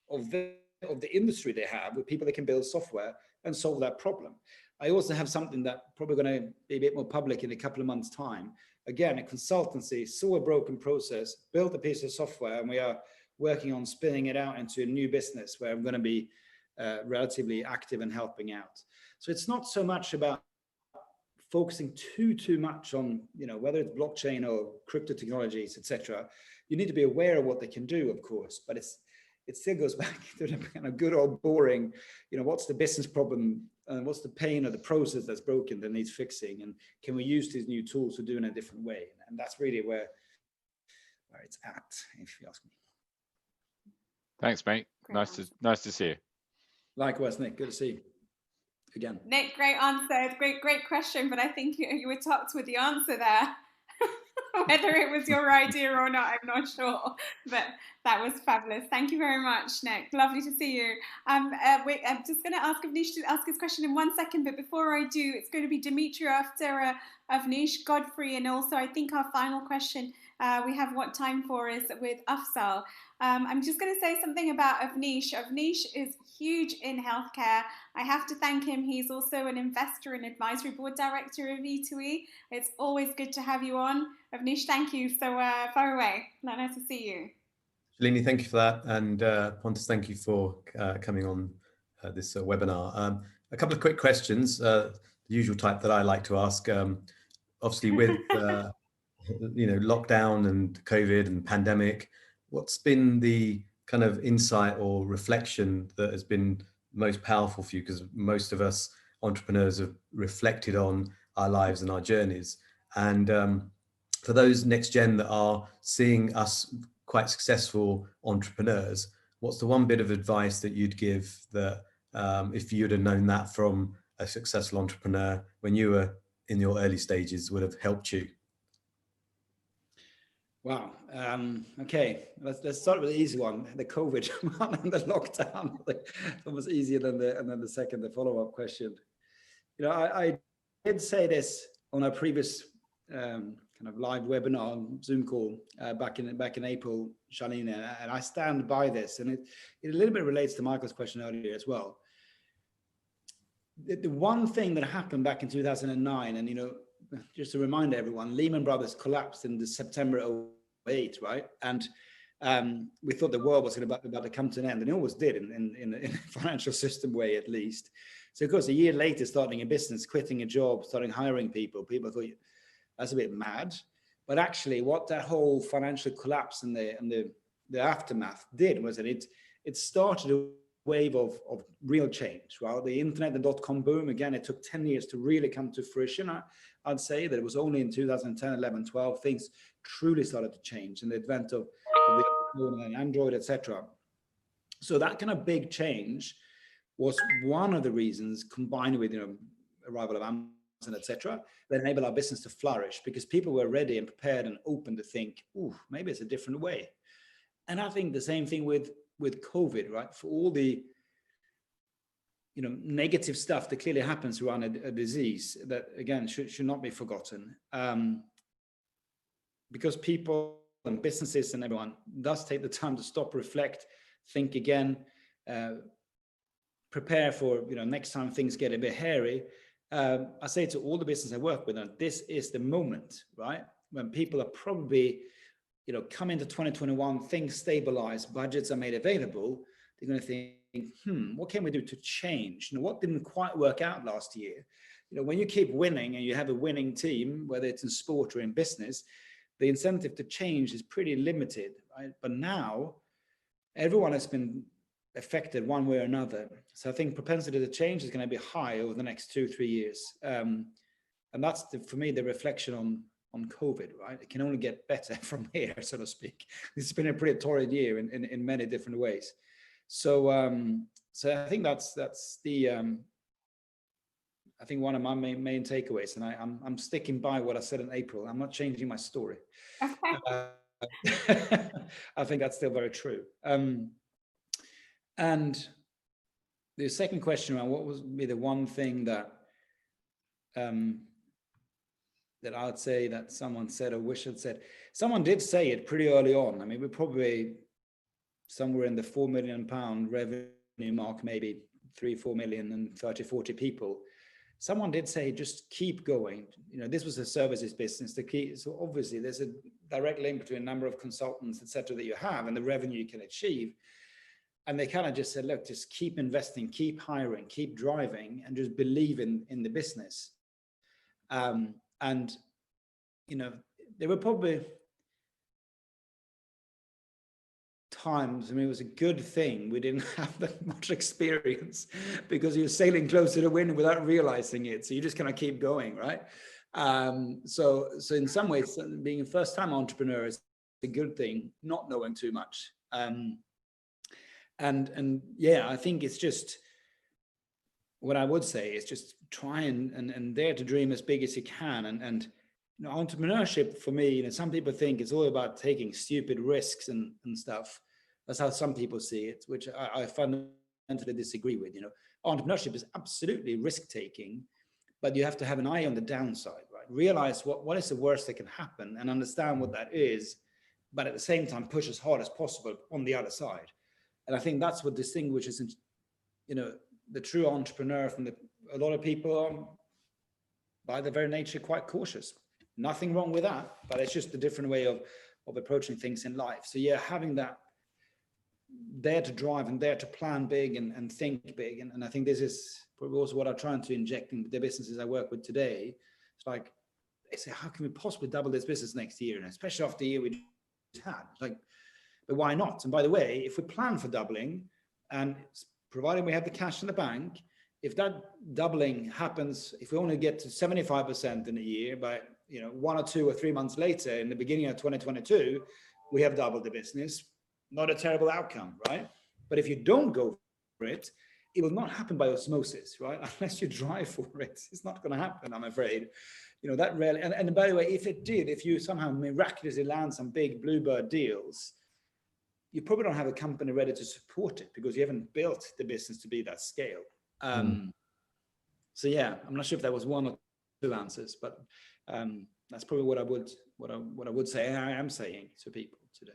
of the industry they have with people that can build software and solve that problem. I also have something that probably going to be a bit more public in a couple of months' time, again, a consultancy, saw a broken process, built a piece of software, and we are working on spinning it out into a new business where I'm going to be relatively active and helping out. So it's not so much about focusing too much on, whether it's blockchain or crypto technologies, etc. You need to be aware of what they can do, of course, but it still goes back to the kind of good old boring, what's the business problem and what's the pain or the process that's broken that needs fixing, and can we use these new tools to do it in a different way? And that's really where it's at, if you ask me. Thanks, mate. Nice to see you. Likewise, Nick. Good to see you again. Nick, great answer. Great question, but I think you were topped with the answer there. Whether it was your idea or not, I'm not sure, but that was fabulous. Thank you very much, Nick. Lovely to see you. I'm just going to ask Avnish to ask his question in 1 second, but before I do, it's going to be Dimitri after Avnish, Godfrey, and also I think our final question we have what time for is with Afzal. I'm just going to say something about Avnish. Avnish is huge in healthcare. I have to thank him. He's also an investor and advisory board director of E2E. It's always good to have you on. Avnish, thank you so far away. Nice to see you. Shalini, thank you for that. And Pontus, thank you for coming on this webinar. A couple of quick questions, the usual type that I like to ask. Obviously with lockdown and COVID and pandemic, what's been the kind of insight or reflection that has been most powerful for you? Because most of us entrepreneurs have reflected on our lives and our journeys. And for those next gen that are seeing us quite successful entrepreneurs, what's the one bit of advice that you'd give that if you'd have known that from a successful entrepreneur when you were in your early stages would have helped you? Wow. Okay, let's start with the easy one, the COVID one and the lockdown. It's almost easier than the follow-up question. I did say this on our previous kind of live webinar, Zoom call back in April, Shalini, and I stand by this, and it a little bit relates to Michael's question earlier as well. The one thing that happened back in 2009, and just to remind everyone, Lehman Brothers collapsed in the September 2008, right? And we thought the world was about to come to an end, and it always did in a financial system way, at least. So of course, a year later, starting a business, quitting a job, starting hiring people thought that's a bit mad. But actually, what that whole financial collapse and the aftermath did was that it started a wave of real change. Well, the internet, the dot-com boom, again, it took 10 years to really come to fruition. I'd say that it was only in 2010, 11, 12, things truly started to change, and the advent of the iPhone and Android, etc. So that kind of big change was one of the reasons, combined with arrival of Amazon, etc., that enabled our business to flourish, because people were ready and prepared and open to think, ooh, maybe it's a different way. And I think the same thing with COVID, right? For all the negative stuff that clearly happens around a disease that, again, should not be forgotten, because people and businesses and everyone does take the time to stop, reflect, think again, prepare for next time things get a bit hairy. I say to all the business I work with, this is the moment, right, when people are probably come into 2021, things stabilize, budgets are made available. They're going to think, what can we do to change? What didn't quite work out last year? When you keep winning and you have a winning team, whether it's in sport or in business, the incentive to change is pretty limited, right? But now everyone has been affected one way or another. So I think propensity to change is going to be high over the next 2-3 years. And that's, for me, the reflection on COVID, right? It can only get better from here, so to speak. It's been a pretty torrid year in many different ways. So I think that's the I think one of my main takeaways, and I'm sticking by what I said in April. I'm not changing my story. I think that's still very true. And the second question around what would be the one thing that that I'd say that someone said or wish had said. Someone did say it pretty early on. I mean, we're probably somewhere in the £4 million revenue mark, maybe 3-4 million and 30-40 people. someone did say, just keep going. You know, this was a services business. The key, so obviously there's a direct link between a number of consultants, etc., that you have and the revenue you can achieve. And they kind of just said, look, just keep investing, keep hiring, keep driving, and just believe in the business. And, you know, there were probably times, I mean, it was a good thing we didn't have that much experience, because you're sailing close to the wind without realizing it. So you just kind of keep going, right? So in some ways, being a first-time entrepreneur is a good thing, not knowing too much. And yeah, I think it's just, what I would say is just try and dare to dream as big as you can. And you know, entrepreneurship for me, you know, some people think it's all about taking stupid risks and stuff. That's how some people see it, which I fundamentally disagree with. You know, entrepreneurship is absolutely risk-taking, but you have to have an eye on the downside, right? Realize what is the worst that can happen and understand what that is, but at the same time push as hard as possible on the other side. And I think that's what distinguishes, you know, the true entrepreneur from a lot of people are, by their very nature, quite cautious. Nothing wrong with that, but it's just a different way of approaching things in life. So yeah, having that dare to drive and dare to plan big and think big. And I think this is probably also what I'm trying to inject in the businesses I work with today. It's like, they say, how can we possibly double this business next year? And especially after the year we just had, it's like, but why not? And by the way, if we plan for doubling, and providing we have the cash in the bank, if that doubling happens, if we only get to 75% in a year, by 1 or 2 or 3 months later, in the beginning of 2022, we have doubled the business. Not a terrible outcome, right? But if you don't go for it, it will not happen by osmosis, right? Unless you drive for it, it's not going to happen, I'm afraid. You know, that rarely, and by the way, if it did, if you somehow miraculously land some big bluebird deals, you probably don't have a company ready to support it because you haven't built the business to be that scale. So yeah, I'm not sure if that was 1 or 2 answers, but that's probably what I would say. I am saying to people today.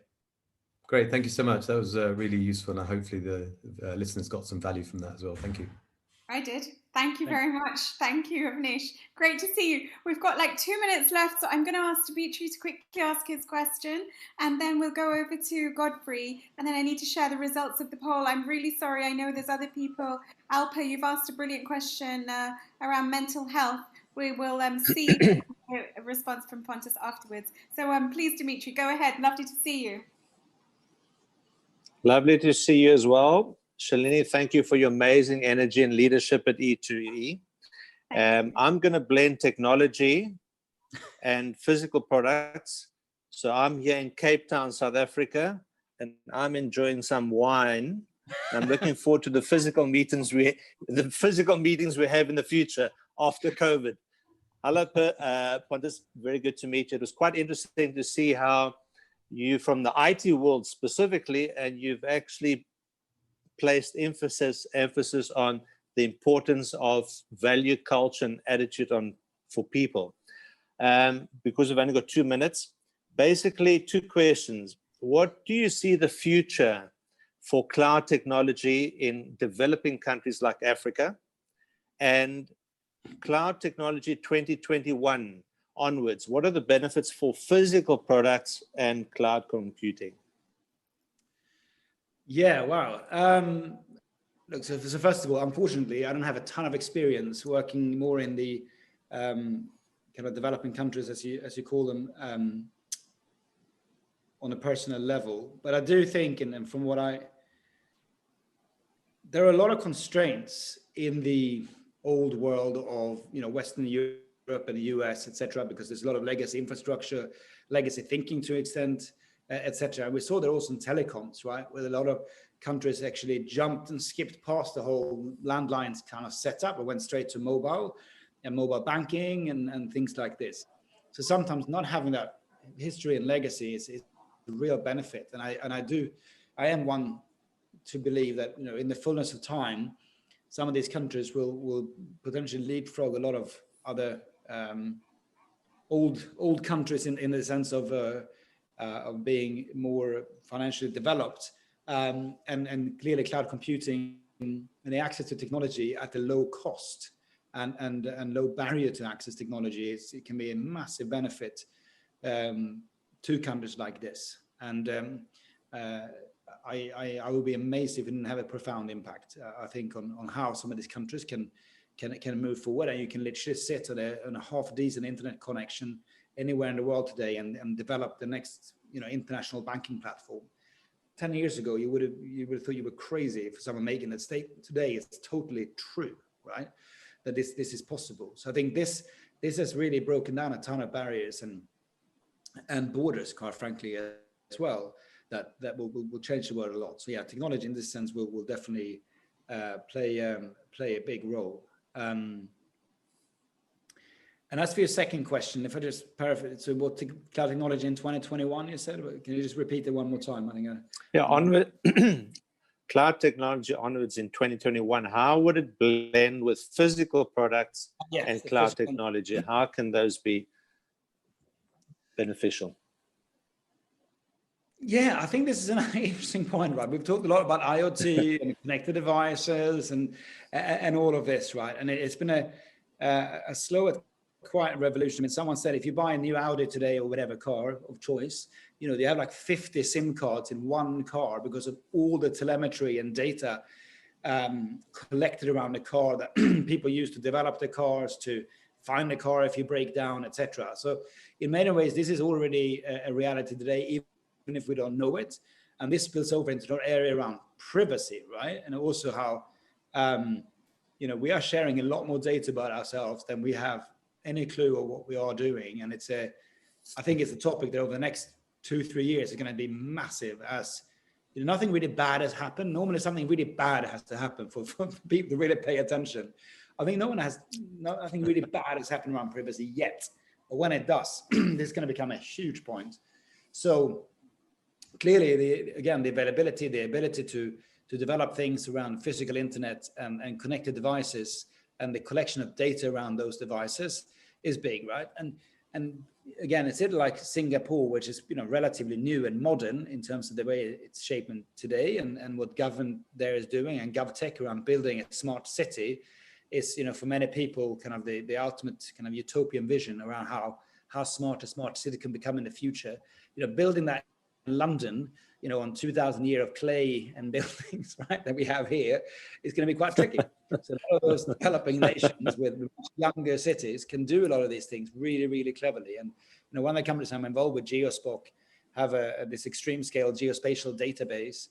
Great, thank you so much. That was really useful, and hopefully the listeners got some value from that as well. Thank you. I did. Thank you very much. Thank you, Avnish. Great to see you. We've got like 2 minutes left, so I'm going to ask Dimitri to quickly ask his question, and then we'll go over to Godfrey, and then I need to share the results of the poll. I'm really sorry. I know there's other people. Alpa, you've asked a brilliant question around mental health. We will see a response from Pontus afterwards. So please, Dimitri, go ahead. Lovely to see you. Lovely to see you as well. Shalini, thank you for your amazing energy and leadership at E2E. I'm going to blend technology and physical products. So I'm here in Cape Town, South Africa, and I'm enjoying some wine. I'm looking forward to the physical meetings we have in the future after COVID. Hello, Pontus. Very good to meet you. It was quite interesting to see how you, from the IT world specifically, and you've actually placed emphasis on the importance of value, culture, and attitude for people. Because we've only got 2 minutes, basically 2 questions. What do you see the future for cloud technology in developing countries like Africa, and cloud technology 2021 onwards? What are the benefits for physical products and cloud computing? Yeah, wow. Look, so first of all, unfortunately, I don't have a ton of experience working more in the kind of developing countries, as you call them, on a personal level. But I do think, and from what there are a lot of constraints in the old world of Western Europe and the US, etc., because there's a lot of legacy infrastructure, legacy thinking to an extent, etc. And we saw that also in telecoms, right, where a lot of countries actually jumped and skipped past the whole landlines kind of setup and went straight to mobile and mobile banking and things like this. So sometimes not having that history and legacy is a real benefit. And I am one to believe that in the fullness of time, some of these countries will potentially leapfrog a lot of other old countries in the sense of being more financially developed, and clearly cloud computing and the access to technology at a low cost and low barrier to access technology, it can be a massive benefit to countries like this. And I would be amazed if it didn't have a profound impact, I think, on how some of these countries can move forward. And you can literally sit on a half decent internet connection anywhere in the world today and develop the next, international banking platform. 10 years ago, you would have thought you were crazy for someone making that statement. Today, it's totally true, right? That this is possible. So I think this has really broken down a ton of barriers and borders, quite frankly, as well. That will change the world a lot. So yeah, technology in this sense will definitely play a big role. And as for your second question, if I just paraphrase, so what cloud technology in 2021, you said? Can you just repeat it one more time? Onward, cloud technology onwards in 2021, how would it blend with physical products and cloud technology? How can those be beneficial? Yeah, I think this is an interesting point, right? We've talked a lot about IoT and connected devices and all of this, right? And it's been a slow, quiet revolution. I mean, someone said if you buy a new Audi today or whatever car of choice, they have like 50 SIM cards in one car because of all the telemetry and data collected around the car that people use to develop the cars, to find the car if you break down, etc. So in many ways, this is already a reality today, even if we don't know it. And this spills over into the area around privacy, right? And also how, we are sharing a lot more data about ourselves than we have any clue of what we are doing. And I think it's a topic that over the next 2-3 years is going to be massive, as nothing really bad has happened. Normally something really bad has to happen for people to really pay attention. I think nothing really bad has happened around privacy yet. But when it does, this is going to become a huge point. So clearly, the availability, the ability to develop things around physical internet and connected devices and the collection of data around those devices is big, right? And again, it's like Singapore, which is relatively new and modern in terms of the way it's shaping today and what government there is doing, and GovTech around building a smart city is, for many people, kind of the ultimate kind of utopian vision around how smart a smart city can become in the future. Building that in London, on 2,000 years of clay and buildings, right, that we have here, is going to be quite tricky. So a lot of those developing nations with younger cities can do a lot of these things really, really cleverly. And one of the companies I'm involved with, Geospot, have this extreme scale geospatial database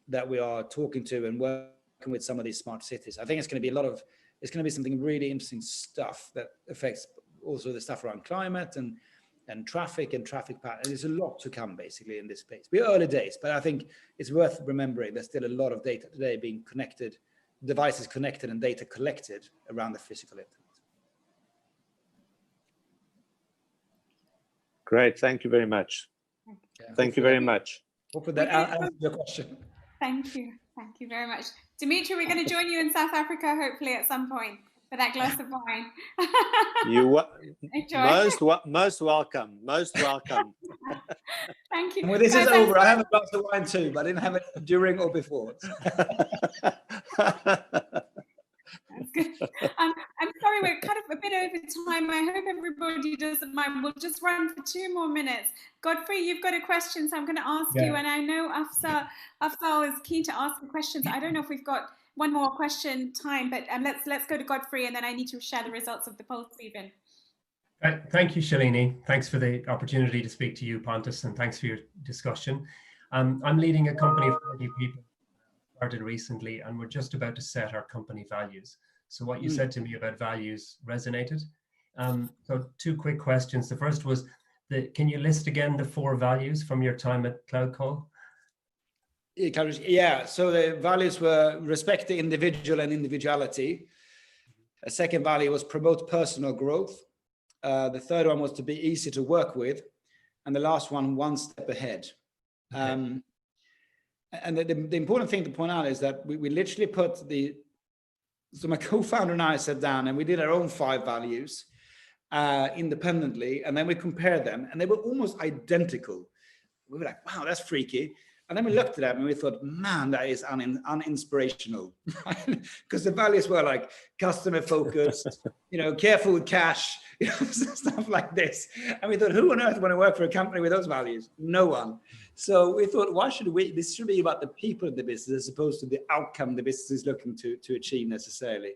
that we are talking to and working with some of these smart cities. I think it's going to be something really interesting stuff that affects also the stuff around climate and traffic and traffic patterns. There's a lot to come basically in this space. We're early days, but I think it's worth remembering there's still a lot of data today being connected, devices connected and data collected around the physical internet. Great, thank you very much. Thank you very much. Hopefully that answers your question. Thank you very much. Dimitri, we're going to join you in South Africa, hopefully at some point, for that glass of wine. Most welcome. Thank you. Well, this is over. I have a glass of wine too, but I didn't have it during or before. That's good. I'm sorry, we're kind of a bit over time. I hope everybody doesn't mind. We'll just run for 2 more minutes. Godfrey, you've got a question, so I'm going to ask you. And I know Afzal is keen to ask the questions. I don't know if we've got one more question time, but let's go to Godfrey, and then I need to share the results of the poll, Stephen. Thank you, Shalini. Thanks for the opportunity to speak to you, Pontus, and thanks for your discussion. I'm leading a company of 40 people, started recently, and we're just about to set our company values. So what you said to me about values resonated. So 2 quick questions. The first was, can you list again the 4 values from your time at Cloud Call? Yeah, so the values were respect the individual and individuality. A second value was promote personal growth. The third one was to be easy to work with. And the last one step ahead. Okay. And the important thing to point out is that we literally put so my co-founder and I sat down and we did our own 5 values independently, and then we compared them and they were almost identical. We were like, wow, that's freaky. And then we looked at them and we thought, man, that is uninspirational, because the values were like customer focused, careful with cash, stuff like this. And we thought, who on earth want to work for a company with those values? No one. So we thought, why should we? This should be about the people of the business as opposed to the outcome the business is looking to achieve necessarily.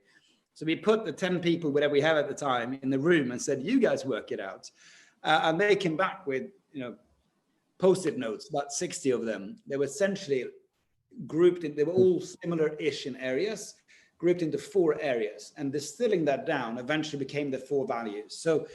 So we put the 10 people, whatever we have at the time, in the room and said, you guys work it out. And they came back with, Post-it notes, about 60 of them. They were essentially grouped in, they were all similar-ish in areas, grouped into 4 areas, and distilling that down eventually became the 4 values. So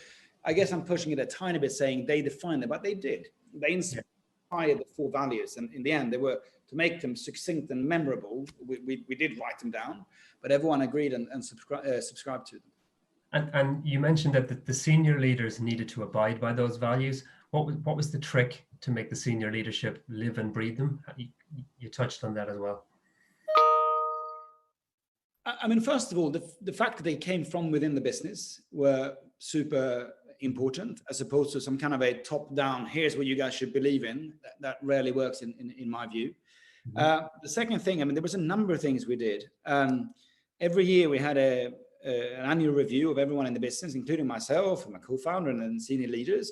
I guess I'm pushing it a tiny bit saying they defined them, but they did. They inspired the 4 values. And in the end, they were, to make them succinct and memorable, we did write them down, but everyone agreed and subscribed to them. And you mentioned that the senior leaders needed to abide by those values. What was the trick to make the senior leadership live and breathe them? You touched on that as well. I mean, first of all, the fact that they came from within the business were super important, as opposed to some kind of a top-down, here's what you guys should believe in. That rarely works in my view. Mm-hmm. The second thing, I mean, there was a number of things we did. Every year we had an annual review of everyone in the business, including myself and my co-founder and senior leaders.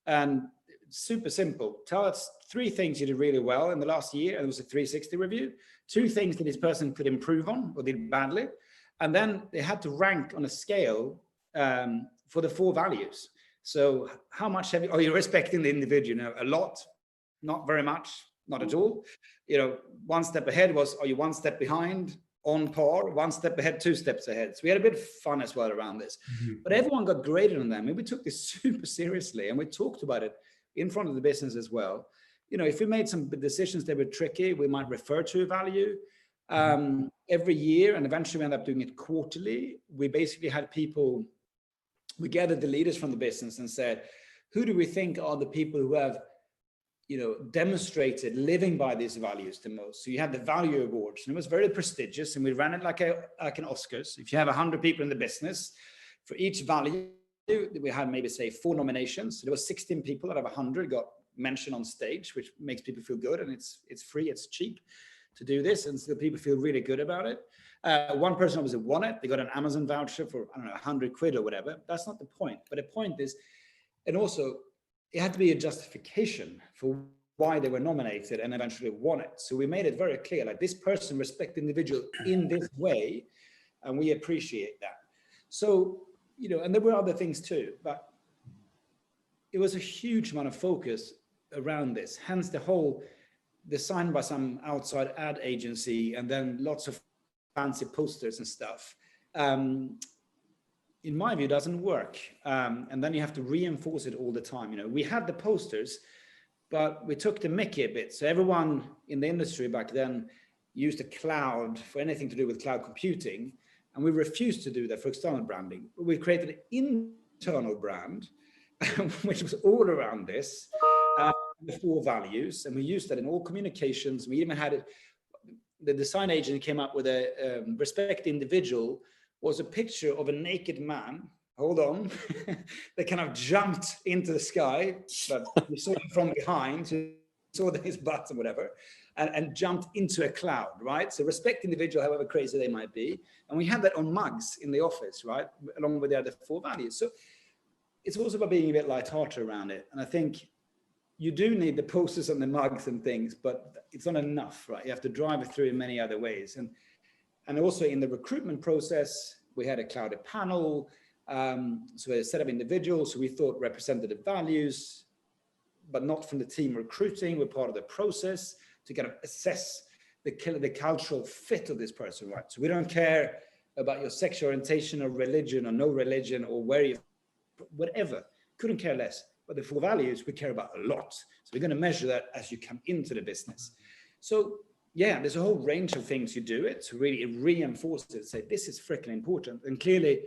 And super simple. Tell us 3 things you did really well in the last year. And it was a 360 review. 2 things that this person could improve on or did badly. And then they had to rank on a scale for the 4 values. So how much are you respecting the individual? A lot, not very much, not at all. 1 step ahead was, are you 1 step behind? On par, 1 step ahead, 2 steps ahead. So we had a bit of fun as well around this. Mm-hmm. But everyone got graded on them, and we took this super seriously, and we talked about it in front of the business as well. If we made some decisions that were tricky, we might refer to a value every year, and eventually we ended up doing it quarterly. We basically had people, we gathered the leaders from the business and said, who do we think are the people who have demonstrated living by these values the most? So you had the value awards, and it was very prestigious, and we ran it like an Oscars. If you have 100 people in the business, for each value, we had maybe say 4 nominations. So there was 16 people out of 100 got mentioned on stage, which makes people feel good, and it's free, it's cheap to do this, and so people feel really good about it. One person obviously won it. They got an Amazon voucher for, I don't know, 100 quid or whatever. That's not the point. But the point is, and also, it had to be a justification for why they were nominated and eventually won it. So we made it very clear, like, this person respects the individual in this way, and we appreciate that. So, and there were other things too, but it was a huge amount of focus around this. Hence the whole designed by some outside ad agency, and then lots of fancy posters and stuff. In my view, doesn't work. And then you have to reinforce it all the time. We had the posters, but we took the mickey a bit. So everyone in the industry back then used a cloud for anything to do with cloud computing. And we refused to do that for external branding. We created an internal brand, which was all around this, the 4 values. And we used that in all communications. We even had it, the design agent came up with a respect the individual, was a picture of a naked man, hold on, that kind of jumped into the sky, but you saw him from behind, so you saw his butt and whatever, and jumped into a cloud, right? So respect the individual, however crazy they might be. And we had that on mugs in the office, right? Along with the other 4 values. So it's also about being a bit lighthearted around it. And I think you do need the posters and the mugs and things, but it's not enough, right? You have to drive it through in many other ways. And also in the recruitment process, we had a clouded panel, so a set of individuals who we thought represented the values, but not from the team recruiting. We're part of the process to kind of assess the cultural fit of this person, right? So we don't care about your sexual orientation or religion or no religion or where you, whatever, couldn't care less. But the 4 values we care about a lot. So we're going to measure that as you come into the business. So yeah, there's a whole range of things you do it to really reinforce it, say this is freaking important. And clearly,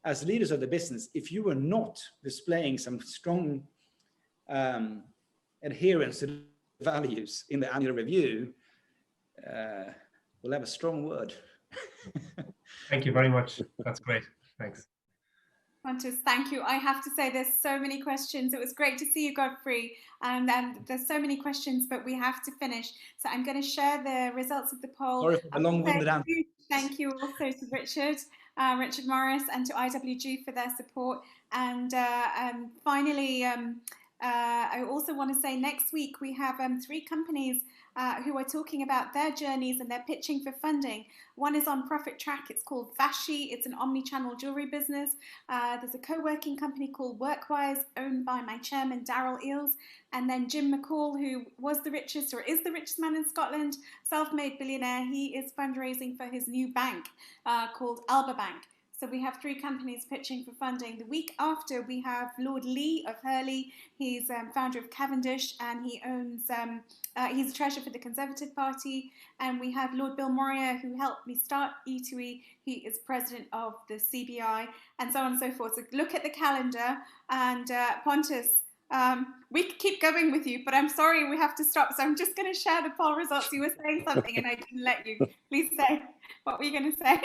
as leaders of the business, if you are not displaying some strong adherence to the values in the annual review, we'll have a strong word. Thank you very much. That's great. Thanks. Pontus, thank you. I have to say there's so many questions. It was great to see you, Godfrey. And there's so many questions, but we have to finish. So I'm going to share the results of the poll. Sorry for the long-winded answer. Thank you also to Richard, Richard Morris, and to IWG for their support. And finally, I also want to say next week we have 3 companies who are talking about their journeys and they're pitching for funding. One is on Profit Track. It's called Vashi. It's an omni-channel jewelry business. There's a co-working company called Workwise, owned by my chairman, Daryl Eales. And then Jim McCall, who was the richest or is the richest man in Scotland, self-made billionaire. He is fundraising for his new bank called Alba Bank. So we have 3 companies pitching for funding. The week after, we have Lord Lee of Hurley. He's founder of Cavendish, and he owns, he's a treasurer for the Conservative Party. And we have Lord Bill Moria, who helped me start E2E. He is president of the CBI, and so on and so forth. So look at the calendar. And Pontus, we could keep going with you, but I'm sorry we have to stop. So I'm just going to share the poll results. You were saying something, and I didn't let you. Please say. What were you going to say?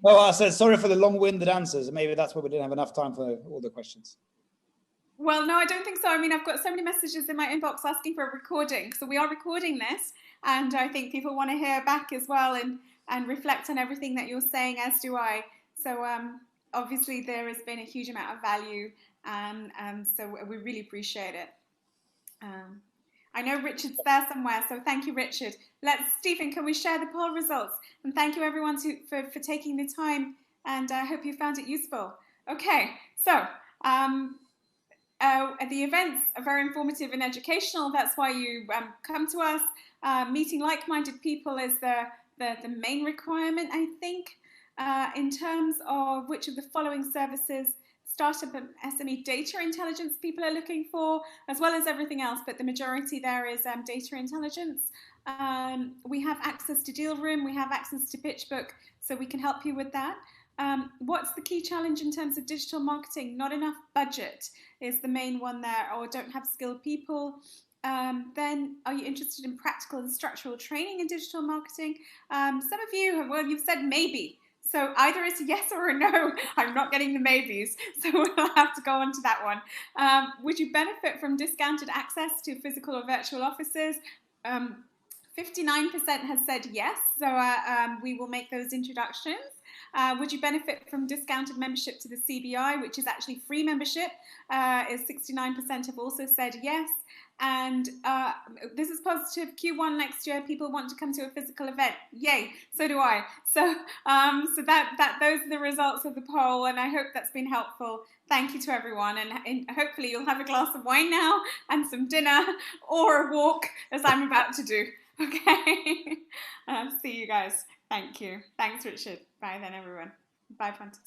No, I said sorry for the long-winded answers. Maybe that's why we didn't have enough time for all the questions. Well, no, I don't think so. I mean, I've got so many messages in my inbox asking for a recording. So we are recording this, and I think people want to hear back as well and reflect on everything that you're saying, as do I. So obviously there has been a huge amount of value, so we really appreciate it. I know Richard's there somewhere, so thank you, Richard. Stephen, can we share the poll results? And thank you, everyone, for taking the time, and I hope you found it useful. Okay, so the events are very informative and educational. That's why you come to us. Meeting like-minded people is the main requirement, I think, in terms of which of the following services startup and SME data intelligence people are looking for, as well as everything else, but the majority there is data intelligence. We have access to Deal Room, we have access to PitchBook, so we can help you with that. What's the key challenge in terms of digital marketing? Not enough budget is the main one there, or don't have skilled people. Then are you interested in practical and structural training in digital marketing? Some of you, well, you've said maybe. So either it's a yes or a no. I'm not getting the maybes, so we'll have to go on to that one. Would you benefit from discounted access to physical or virtual offices? 59% has said yes, so we will make those introductions. Would you benefit from discounted membership to the CBI, which is actually free membership? 69% have also said yes. And this is positive. Q1 next year, people want to come to a physical event. Yay! So do I. So, those are the results of the poll, and I hope that's been helpful. Thank you to everyone, and hopefully you'll have a glass of wine now and some dinner or a walk, as I'm about to do. Okay. See you guys. Thank you. Thanks, Richard. Bye then, everyone. Bye, Pontus.